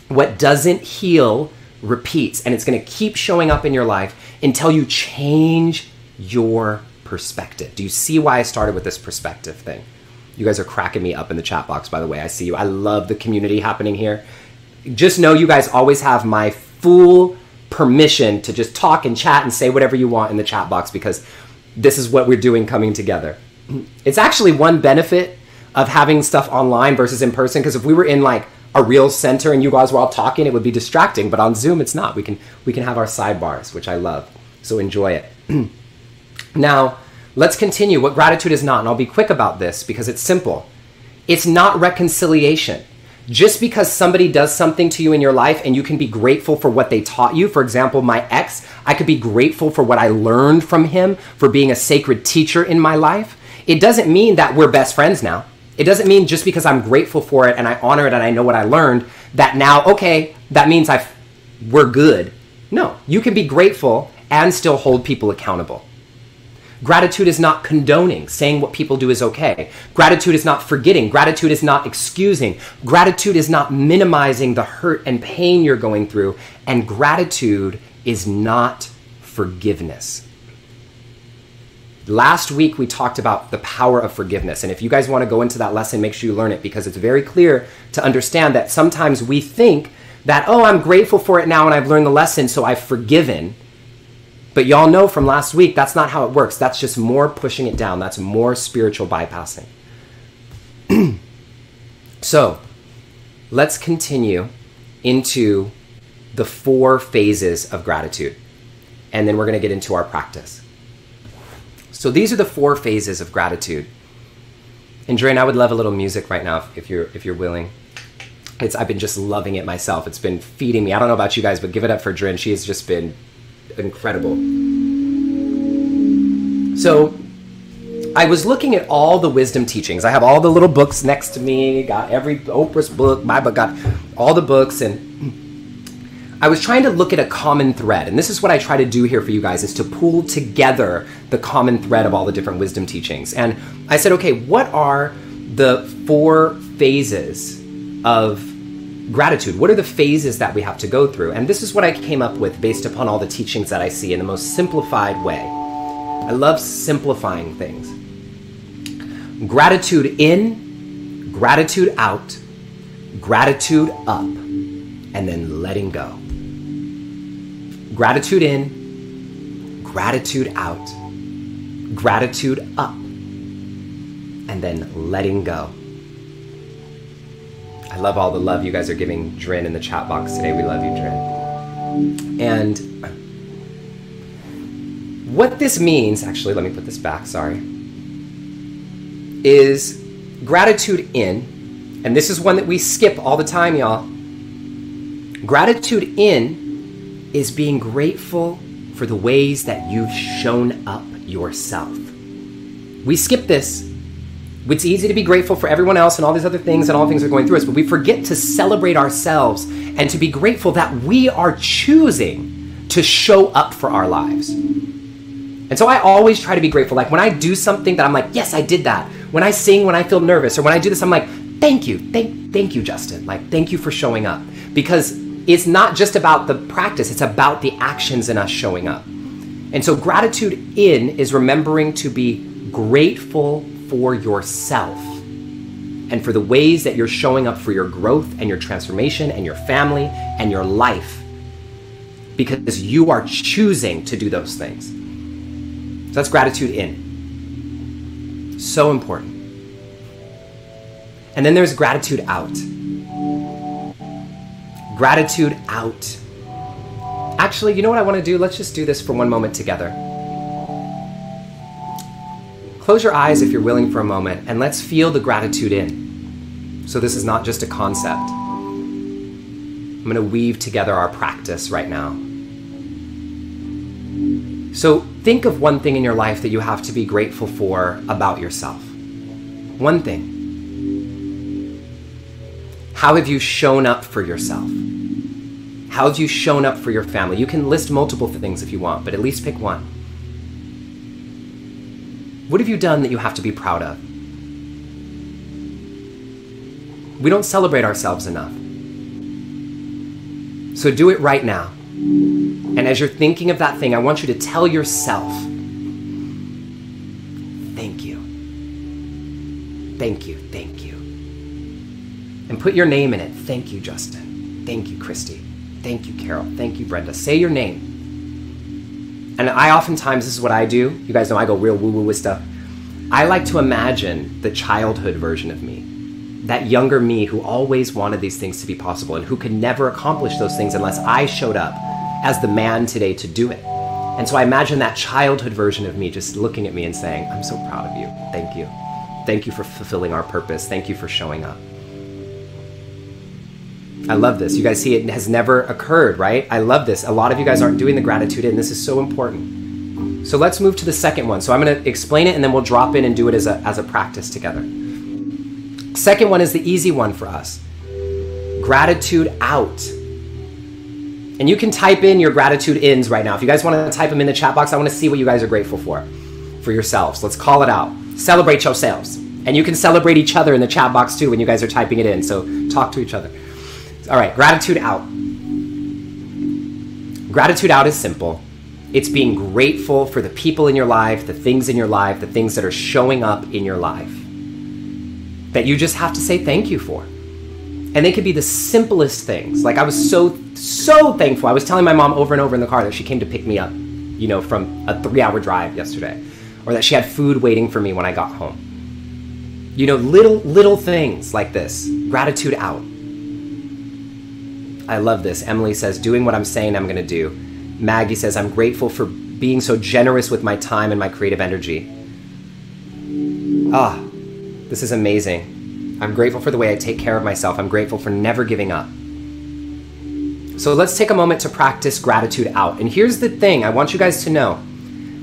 What doesn't heal repeats. And it's going to keep showing up in your life until you change your perspective. Do you see why I started with this perspective thing? You guys are cracking me up in the chat box, by the way. I see you. I love the community happening here. Just know you guys always have my full permission to just talk and chat and say whatever you want in the chat box, because this is what we're doing coming together. It's actually one benefit of having stuff online versus in person, because if we were in like a real center and you guys were all talking, it would be distracting, but on Zoom it's not. We can have our sidebars, which I love. So enjoy it. Now, let's continue what gratitude is not, and I'll be quick about this because it's simple. It's not reconciliation. Just because somebody does something to you in your life and you can be grateful for what they taught you. For example, my ex, I could be grateful for what I learned from him, for being a sacred teacher in my life. It doesn't mean that we're best friends now. It doesn't mean just because I'm grateful for it and I honor it and I know what I learned, that now, okay, that means we're good. No, you can be grateful and still hold people accountable. Gratitude is not condoning, saying what people do is okay. Gratitude is not forgetting. Gratitude is not excusing. Gratitude is not minimizing the hurt and pain you're going through. And gratitude is not forgiveness. Last week, we talked about the power of forgiveness. And if you guys want to go into that lesson, make sure you learn it, because it's very clear to understand that sometimes we think that, oh, I'm grateful for it now and I've learned the lesson, so I've forgiven. But y'all know from last week, that's not how it works. That's just more pushing it down. That's more spiritual bypassing. So let's continue into the 4 phases of gratitude. And then we're going to get into our practice. So these are the 4 phases of gratitude. And Drain, I would love a little music right now if you're willing. I've been just loving it myself. It's been feeding me. I don't know about you guys, but give it up for Drin. She has just been incredible. So I was looking at all the wisdom teachings. I have all the little books next to me, got every Oprah's book, my book, got all the books, and I was trying to look at a common thread. And this is what I try to do here for you guys, is to pull together the common thread of all the different wisdom teachings. And I said, okay, what are the 4 phases of gratitude. What are the phases that we have to go through? And this is what I came up with based upon all the teachings that I see in the most simplified way. I love simplifying things. Gratitude in, gratitude out, gratitude up, and then letting go. Gratitude in, gratitude out, gratitude up, and then letting go. I love all the love you guys are giving Drin in the chat box today. We love you, Drin. And what this means, actually, let me put this back, sorry, is gratitude in, and this is one that we skip all the time, y'all. Gratitude in is being grateful for the ways that you've shown up yourself. We skip this. It's easy to be grateful for everyone else and all these other things and all things that are going through us, but we forget to celebrate ourselves and to be grateful that we are choosing to show up for our lives. And so I always try to be grateful. Like when I do something that I'm like, yes, I did that. When I sing, when I feel nervous, or when I do this, I'm like, thank you. Thank you, Justin. Like, thank you for showing up. Because it's not just about the practice, it's about the actions in us showing up. And so gratitude in is remembering to be grateful for yourself and for the ways that you're showing up for your growth and your transformation and your family and your life, because you are choosing to do those things. So that's gratitude in. So important. And then there's gratitude out. Gratitude out. Actually, you know what I want to do? Let's just do this for one moment together. Close your eyes if you're willing for a moment, and let's feel the gratitude in. So this is not just a concept. I'm going to weave together our practice right now. So think of one thing in your life that you have to be grateful for about yourself. One thing. How have you shown up for yourself? How have you shown up for your family? You can list multiple things if you want, but at least pick one. What have you done that you have to be proud of? We don't celebrate ourselves enough. So do it right now. And as you're thinking of that thing, I want you to tell yourself, thank you. Thank you, thank you. And put your name in it. Thank you, Justin. Thank you, Christy. Thank you, Carol. Thank you, Brenda. Say your name. And I oftentimes, this is what I do. You guys know I go real woo-woo with stuff. I like to imagine the childhood version of me. That younger me who always wanted these things to be possible and who could never accomplish those things unless I showed up as the man today to do it. And so I imagine that childhood version of me just looking at me and saying, I'm so proud of you. Thank you. Thank you for fulfilling our purpose. Thank you for showing up. I love this. You guys see it has never occurred, right? I love this. A lot of you guys aren't doing the gratitude in. This is so important. So let's move to the second one. So I'm going to explain it and then we'll drop in and do it as a practice together. Second one is the easy one for us. Gratitude out. And you can type in your gratitude ins right now. If you guys want to type them in the chat box, I want to see what you guys are grateful for yourselves. Let's call it out. Celebrate yourselves. And you can celebrate each other in the chat box too when you guys are typing it in. So talk to each other. All right, gratitude out. Gratitude out is simple. It's being grateful for the people in your life, the things in your life, the things that are showing up in your life that you just have to say thank you for. And they could be the simplest things. Like I was so thankful. I was telling my mom over and over in the car that she came to pick me up, you know, from a 3-hour drive yesterday, or that she had food waiting for me when I got home. You know, little things like this. Gratitude out. I love this. Emily says, doing what I'm saying I'm going to do. Maggie says, I'm grateful for being so generous with my time and my creative energy. Ah, this is amazing. I'm grateful for the way I take care of myself. I'm grateful for never giving up. So let's take a moment to practice gratitude out. And here's the thing I want you guys to know.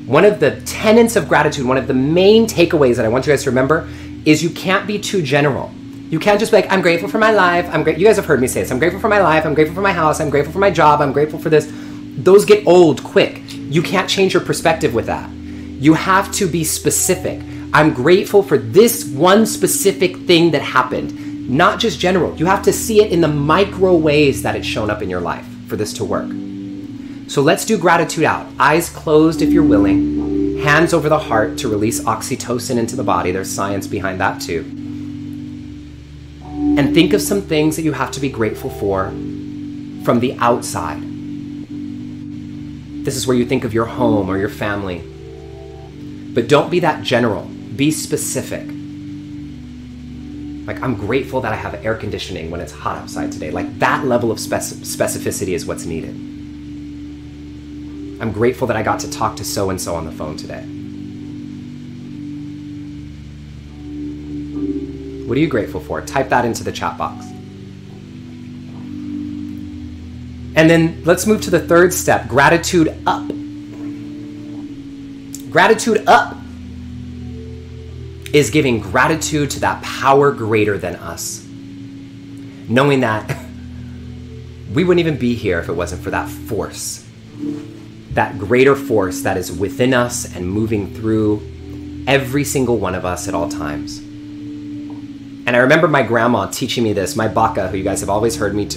One of the tenets of gratitude, one of the main takeaways that I want you guys to remember is you can't be too general. You can't just be like, I'm grateful for my life. You guys have heard me say this. I'm grateful for my life. I'm grateful for my house. I'm grateful for my job. I'm grateful for this. Those get old quick. You can't change your perspective with that. You have to be specific. I'm grateful for this one specific thing that happened. Not just general. You have to see it in the micro ways that it's shown up in your life for this to work. So let's do gratitude out. Eyes closed if you're willing. Hands over the heart to release oxytocin into the body. There's science behind that too. And think of some things that you have to be grateful for from the outside. This is where you think of your home or your family. But don't be that general. Be specific. Like, I'm grateful that I have air conditioning when it's hot outside today. Like, that level of specificity is what's needed. I'm grateful that I got to talk to so-and-so on the phone today. What are you grateful for? Type that into the chat box. And then let's move to the third step, gratitude up. Gratitude up is giving gratitude to that power greater than us. Knowing that we wouldn't even be here if it wasn't for that force, that greater force that is within us and moving through every single one of us at all times. And I remember my grandma teaching me this, my baka, who you guys have always heard me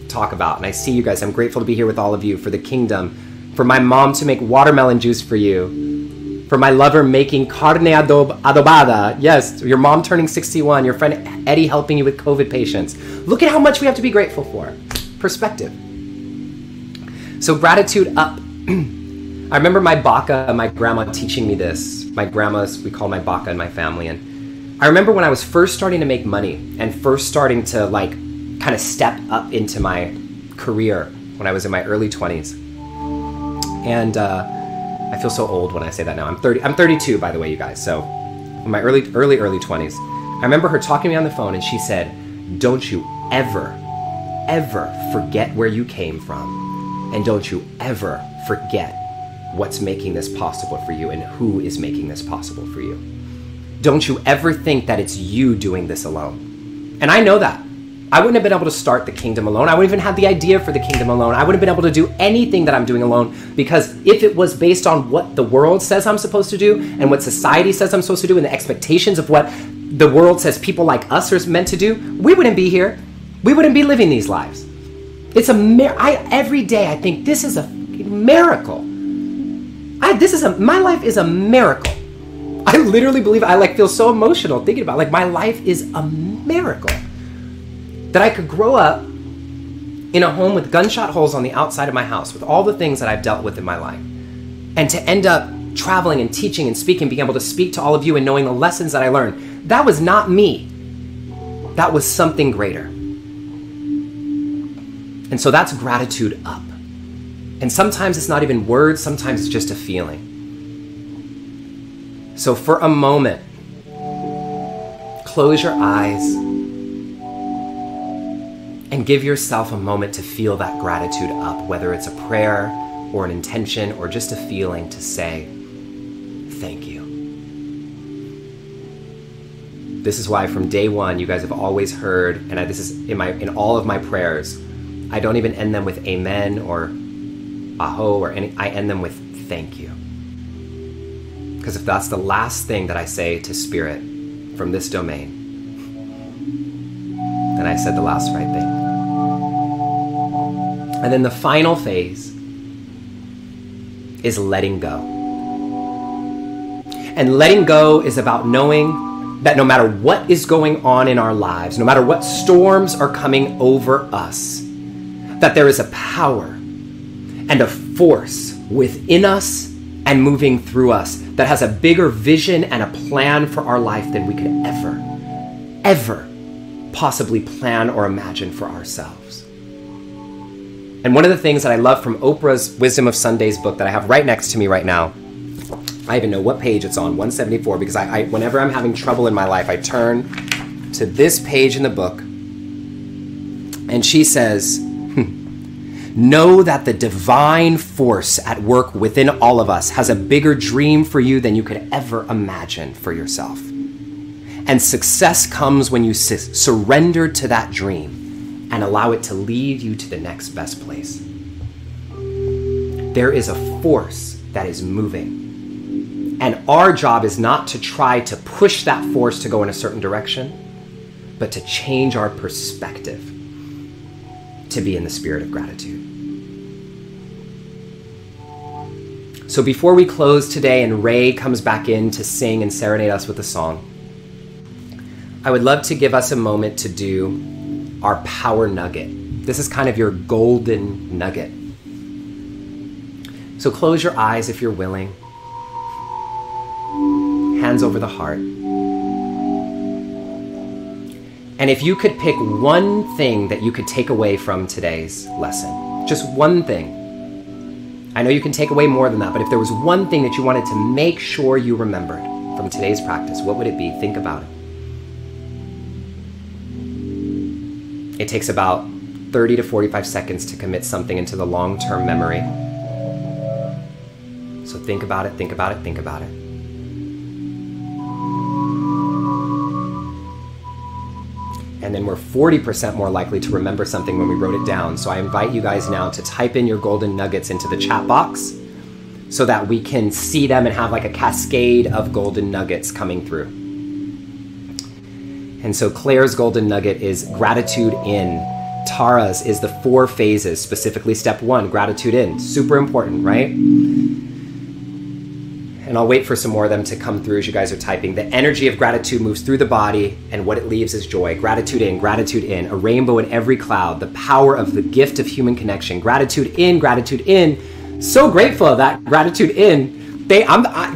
talk about. And I see you guys, I'm grateful to be here with all of you for the kingdom, for my mom to make watermelon juice for you, for my lover making carne adobada. Yes, your mom turning 61, your friend Eddie helping you with COVID patients. Look at how much we have to be grateful for. Perspective. So gratitude up. I remember my baka, my grandma teaching me this. My grandma's, we call my baka in my family. And I remember when I was first starting to make money and first starting to like kind of step up into my career when I was in my early 20s. And I feel so old when I say that now. I'm 32, by the way, you guys. So in my early 20s, I remember her talking to me on the phone and she said, don't you ever forget where you came from. And don't you ever forget what's making this possible for you and who is making this possible for you. Don't you ever think that it's you doing this alone. And I know that. I wouldn't have been able to start the kingdom alone. I wouldn't even have the idea for the kingdom alone. I wouldn't have been able to do anything that I'm doing alone, because if it was based on what the world says I'm supposed to do and what society says I'm supposed to do and the expectations of what the world says people like us are meant to do, we wouldn't be here. We wouldn't be living these lives. It's every day I think this is a miracle. My life is a miracle. I literally believe I feel so emotional thinking about my life is a miracle. That I could grow up in a home with gunshot holes on the outside of my house with all the things that I've dealt with in my life. And to end up traveling and teaching and speaking, being able to speak to all of you and knowing the lessons that I learned. That was not me. That was something greater. And so that's gratitude up. And sometimes it's not even words, sometimes it's just a feeling. So for a moment, close your eyes and give yourself a moment to feel that gratitude up, whether it's a prayer or an intention or just a feeling to say, thank you. This is why from day one, you guys have always heard, and this is in all of my prayers, I don't even end them with amen or aho or any, I end them with thank you. Because if that's the last thing that I say to spirit from this domain, then I said the last right thing. And then the final phase is letting go. And letting go is about knowing that no matter what is going on in our lives, no matter what storms are coming over us, that there is a power and a force within us and moving through us that has a bigger vision and a plan for our life than we could ever possibly plan or imagine for ourselves. And one of the things that I love from Oprah's Wisdom of Sundays book that I have right next to me right now, I even know what page it's on, 174, because I whenever I'm having trouble in my life, I turn to this page in the book, and she says, know that the divine force at work within all of us has a bigger dream for you than you could ever imagine for yourself. And success comes when you surrender to that dream and allow it to lead you to the next best place. There is a force that is moving. And our job is not to try to push that force to go in a certain direction, but to change our perspective to be in the spirit of gratitude. So before we close today and Rey comes back in to sing and serenade us with a song, I would love to give us a moment to do our power nugget. This is kind of your golden nugget. So close your eyes if you're willing. Hands over the heart. And if you could pick one thing that you could take away from today's lesson, just one thing. I know you can take away more than that, but if there was one thing that you wanted to make sure you remembered from today's practice, what would it be? Think about it. It takes about 30 to 45 seconds to commit something into the long-term memory. So think about it, think about it, think about it. And then we're 40% more likely to remember something when we wrote it down. So I invite you guys now to type in your golden nuggets into the chat box so that we can see them and have like a cascade of golden nuggets coming through. And so Claire's golden nugget is gratitude in. Tara's is the 4 phases, specifically step 1, gratitude in. Super important, right? And I'll wait for some more of them to come through as you guys are typing. The energy of gratitude moves through the body, and what it leaves is joy. Gratitude in, a rainbow in every cloud, the power of the gift of human connection. Gratitude in. So grateful of that gratitude in.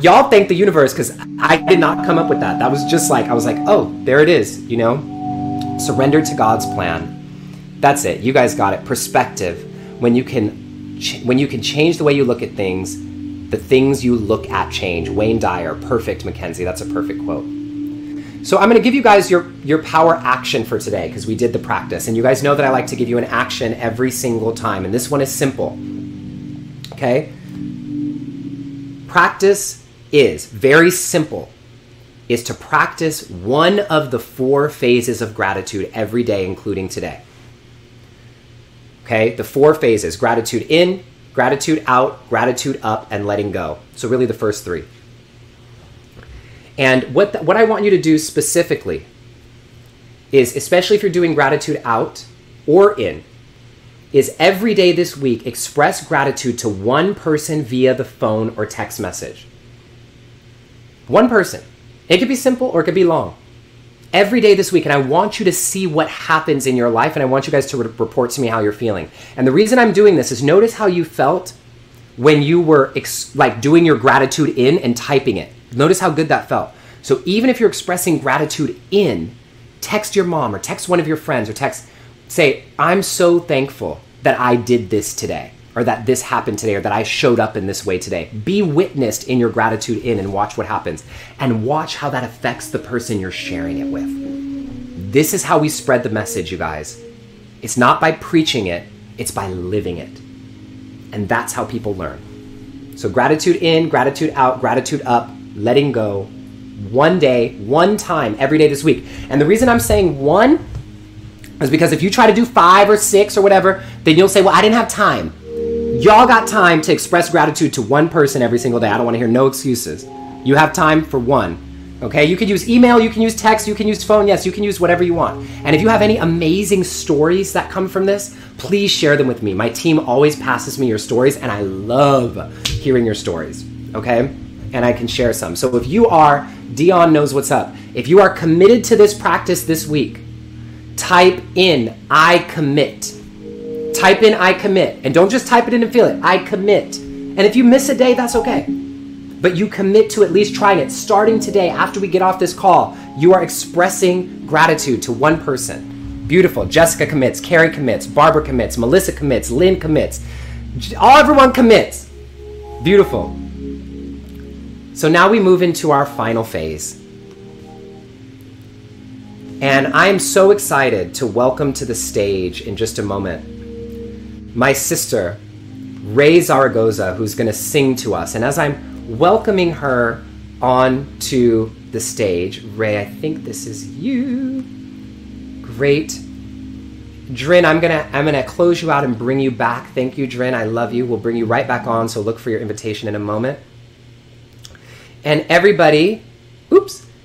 Y'all thank the universe, because I did not come up with that. That was just like, I was like, oh, there it is, you know? Surrender to God's plan. That's it. You guys got it. Perspective. When you can change the way you look at things, the things you look at change. Wayne Dyer, perfect, Mackenzie. That's a perfect quote. So I'm going to give you guys your power action for today because we did the practice. And you guys know that I like to give you an action every single time. And this one is simple. Okay? Practice is very simple. Is to practice one of the 4 phases of gratitude every day, including today. Okay? The 4 phases. Gratitude in, gratitude out, gratitude up, and letting go. So really the first 3. And what I want you to do specifically is, especially if you're doing gratitude out or in, is every day this week express gratitude to one person via the phone or text message. One person. It could be simple or it could be long. Every day this week, and I want you to see what happens in your life, and I want you guys to report to me how you're feeling. And the reason I'm doing this is notice how you felt when you were doing your gratitude in and typing it. Notice how good that felt. So even if you're expressing gratitude in, text your mom or text one of your friends or say, I'm so thankful that I did this today, or that this happened today, or that I showed up in this way today. Be witnessed in your gratitude in and watch what happens. And watch how that affects the person you're sharing it with. This is how we spread the message, you guys. It's not by preaching it, it's by living it. And that's how people learn. So gratitude in, gratitude out, gratitude up, letting go. One day, one time, every day this week. And the reason I'm saying one is because if you try to do 5 or 6 or whatever, then you'll say, well, I didn't have time. Y'all got time to express gratitude to one person every single day. I don't want to hear no excuses. You have time for one. Okay? You can use email, you can use text, you can use phone. Yes, you can use whatever you want. And if you have any amazing stories that come from this, please share them with me. My team always passes me your stories, and I love hearing your stories. Okay? And I can share some. So if you are, Dion knows what's up. If you are committed to this practice this week, type in, I commit. Type in, I commit. And don't just type it in and feel it. I commit. And if you miss a day, that's okay. But you commit to at least trying it. Starting today, after we get off this call, you are expressing gratitude to one person. Beautiful. Jessica commits. Carrie commits. Barbara commits. Melissa commits. Lynn commits. Everyone commits. Beautiful. So now we move into our final phase. And I am so excited to welcome to the stage in just a moment my sister, Rey Zaragoza, who's going to sing to us. And as I'm welcoming her onto the stage, Rey, I think this is you. Great. Drin, I'm gonna close you out and bring you back. Thank you, Drin. I love you. We'll bring you right back on, so look for your invitation in a moment. And everybody,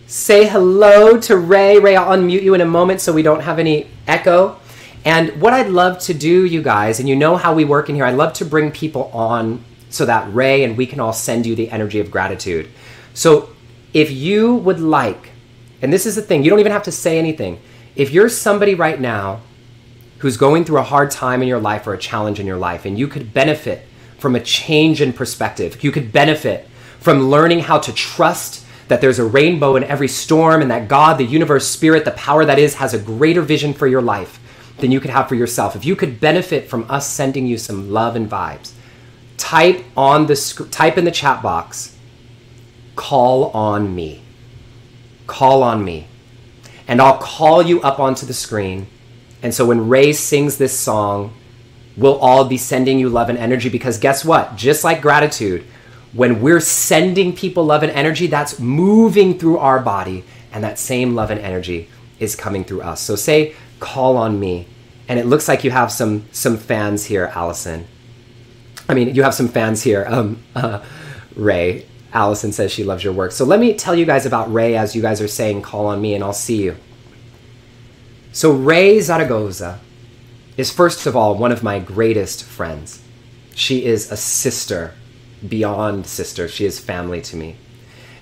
say hello to Rey. Rey, I'll unmute you in a moment so we don't have any echo. And what I'd love to do, you guys, and you know how we work in here, I'd love to bring people on so that Rey and we can all send you the energy of gratitude. So if you would like, and this is the thing, you don't even have to say anything. If you're somebody right now who's going through a hard time in your life or a challenge in your life, and you could benefit from a change in perspective, you could benefit from learning how to trust that there's a rainbow in every storm and that God, the universe, spirit, the power that is, has a greater vision for your life than you could have for yourself. If you could benefit from us sending you some love and vibes, type in the chat box, call on me. Call on me. And I'll call you up onto the screen. And so when Rey sings this song, we'll all be sending you love and energy, because guess what? Just like gratitude, when we're sending people love and energy, that's moving through our body, and that same love and energy is coming through us. So say, call on me. And it looks like you have some fans here, Allison. I mean, you have some fans here, Rey. Allison says she loves your work. So let me tell you guys about Rey as you guys are saying, call on me, and I'll see you. So Rey Zaragoza is, first of all, one of my greatest friends. She is a sister, beyond sister. She is family to me.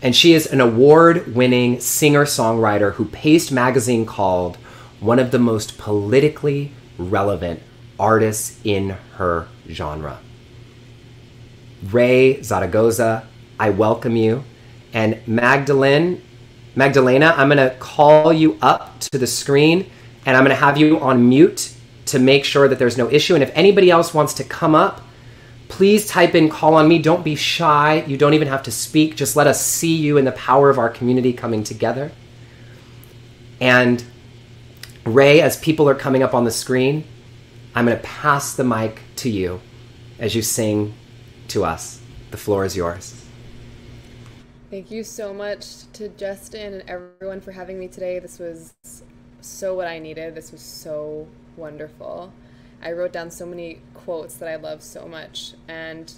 And she is an award-winning singer-songwriter who Paste magazine called one of the most politically relevant artists in her genre. Rey Zaragoza, I welcome you. And Magdalena, I'm going to call you up to the screen, and I'm going to have you on mute to make sure that there's no issue. And if anybody else wants to come up, please type in call on me. Don't be shy. You don't even have to speak. Just let us see you in the power of our community coming together. And Rey, as people are coming up on the screen, I'm going to pass the mic to you as you sing to us. The floor is yours. Thank you so much to Justin and everyone for having me today. This was so what I needed. This was so wonderful. I wrote down so many quotes that I love so much, and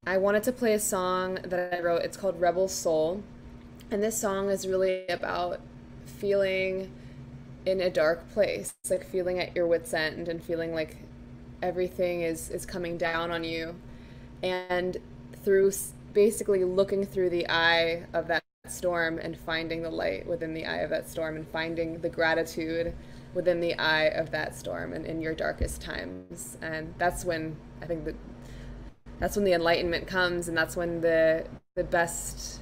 I wanted to play a song that I wrote. It's called Rebel Soul, and this song is really about feeling in a dark place, like feeling at your wit's end and feeling like everything is coming down on you, and through basically looking through the eye of that storm and finding the light within the eye of that storm, and finding the gratitude within the eye of that storm and in your darkest times. And that's when I think that's when the enlightenment comes, and that's when the best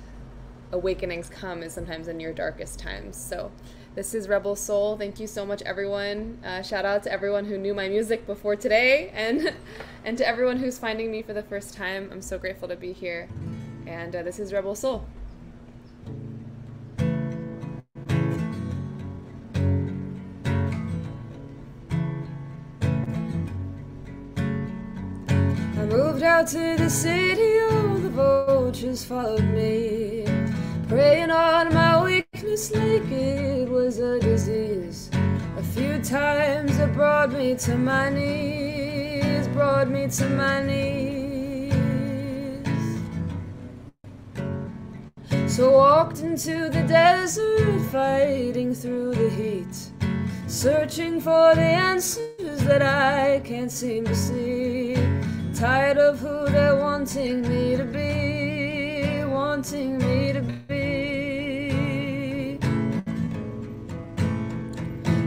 awakenings come, is sometimes in your darkest times. So this is Rebel Soul. Thank you so much, everyone. Shout out to everyone who knew my music before today, and to everyone who's finding me for the first time. I'm so grateful to be here. And this is Rebel Soul. I moved out to the city, all the vultures followed me, preying on my weakness like it was a disease. A few times it brought me to my knees, brought me to my knees. So walked into the desert, fighting through the heat, searching for the answers that I can't seem to see. Tired of who they're wanting me to be, wanting me to be.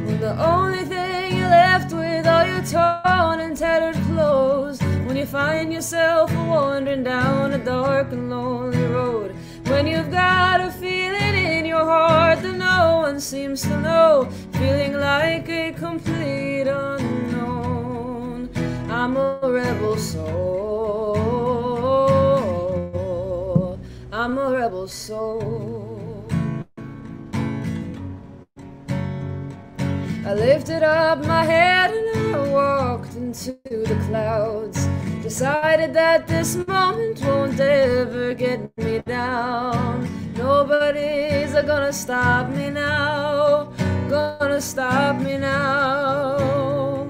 When the only thing you're left with are your torn and tattered clothes, when you find yourself wandering down a dark and lonely road, when you've got a feeling in your heart that no one seems to know, feeling like a complete unknown. I'm a rebel soul. I'm a rebel soul. I lifted up my head and I walked into the clouds. Decided that this moment won't ever get me down. Nobody's gonna stop me now, gonna stop me now.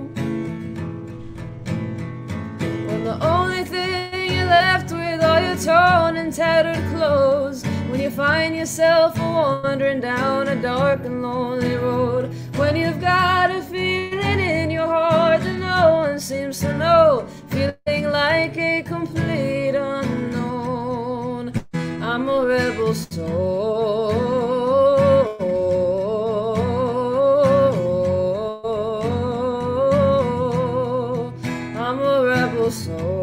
When the only thing you're left with are your torn and tattered clothes, when you find find yourself wandering down a dark and lonely road, when you've got a feeling in your heart that no one seems to know, feeling like a complete unknown. I'm a rebel soul. I'm a rebel soul.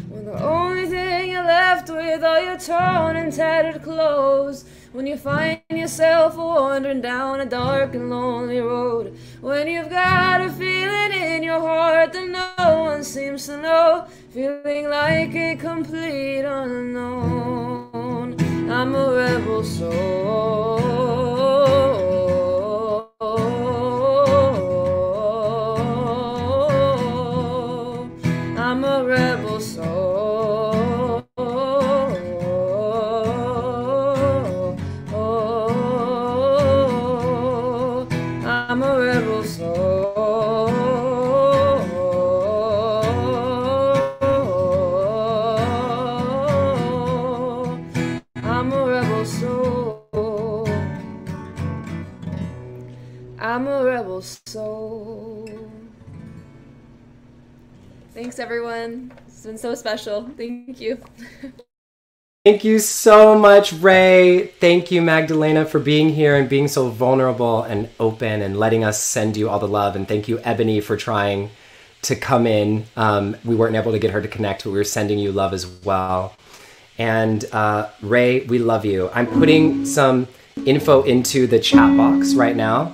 When the only thing you're left with are your torn and tattered clothes, when you find yourself wandering down a dark and lonely road, when you've got a feeling in your heart that no one seems to know, feeling like a complete unknown. I'm a rebel soul. I'm a rebel soul. I'm a rebel soul. I'm a rebel soul. I'm a rebel soul. Thanks, everyone. It's been so special. Thank you. Thank you so much, Rey. Thank you, Magdalena, for being here and being so vulnerable and open and letting us send you all the love. And thank you, Ebony, for trying to come in. We weren't able to get her to connect, but we were sending you love as well. And Rey, we love you. I'm putting some info into the chat box right now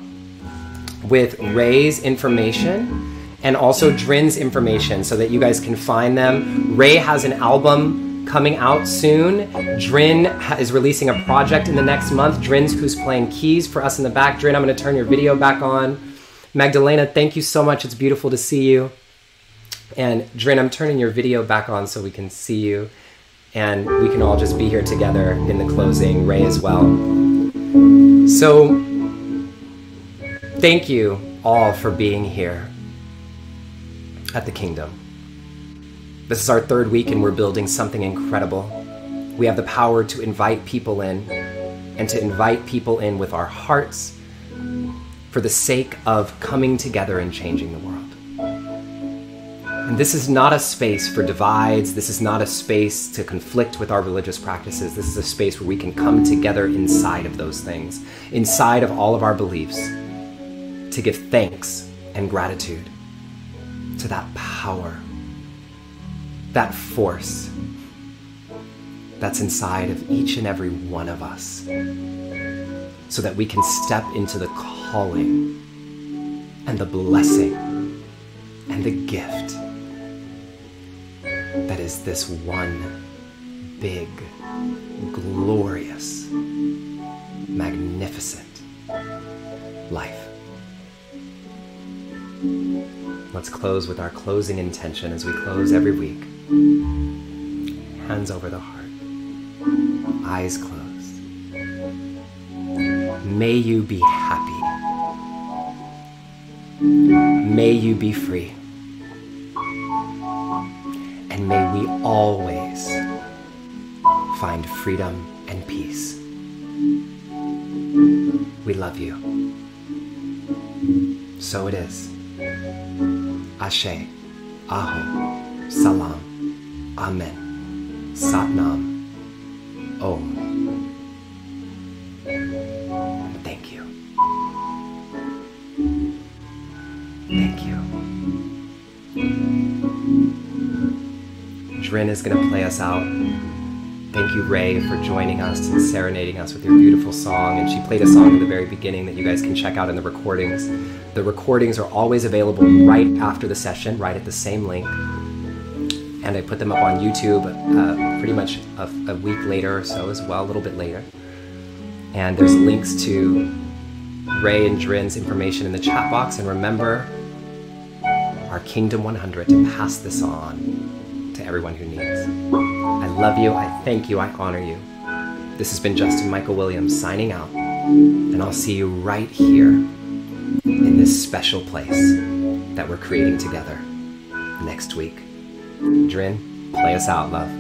with Rey's information and also Drin's information so that you guys can find them. Rey has an album coming out soon. Drin is releasing a project in the next month. Drin's who's playing keys for us in the back. Drin, I'm going to turn your video back on. Magdalena, thank you so much. It's beautiful to see you. And Drin, I'm turning your video back on so we can see you. And we can all just be here together in the closing. Rey as well. So, thank you all for being here at the Kingdom. This is our third week and we're building something incredible. We have the power to invite people in and to invite people in with our hearts for the sake of coming together and changing the world. And this is not a space for divides. This is not a space to conflict with our religious practices. This is a space where we can come together inside of those things, inside of all of our beliefs, to give thanks and gratitude to that power, that force that's inside of each and every one of us, so that we can step into the calling and the blessing and the gift that is this one big, glorious, magnificent life. Let's close with our closing intention as we close every week. Hands over the heart, eyes closed. May you be happy. May you be free. And may we always find freedom and peace. We love you. So it is. Ashe, Aho, Salam, Amen, Satnam, Om. Thank you. Thank you. Drin is going to play us out. Thank you, Rey, for joining us and serenading us with your beautiful song. And she played a song at the very beginning that you guys can check out in the recordings. The recordings are always available right after the session, right at the same link. And I put them up on YouTube pretty much a week later or so as well, a little bit later. And there's links to Rey and Drin's information in the chat box. And remember, our Kingdom 100, to pass this on to everyone who needs. I love you, I thank you, I honor you. This has been Justin Michael Williams signing out, and I'll see you right here in this special place that we're creating together next week. Drin, play us out, love.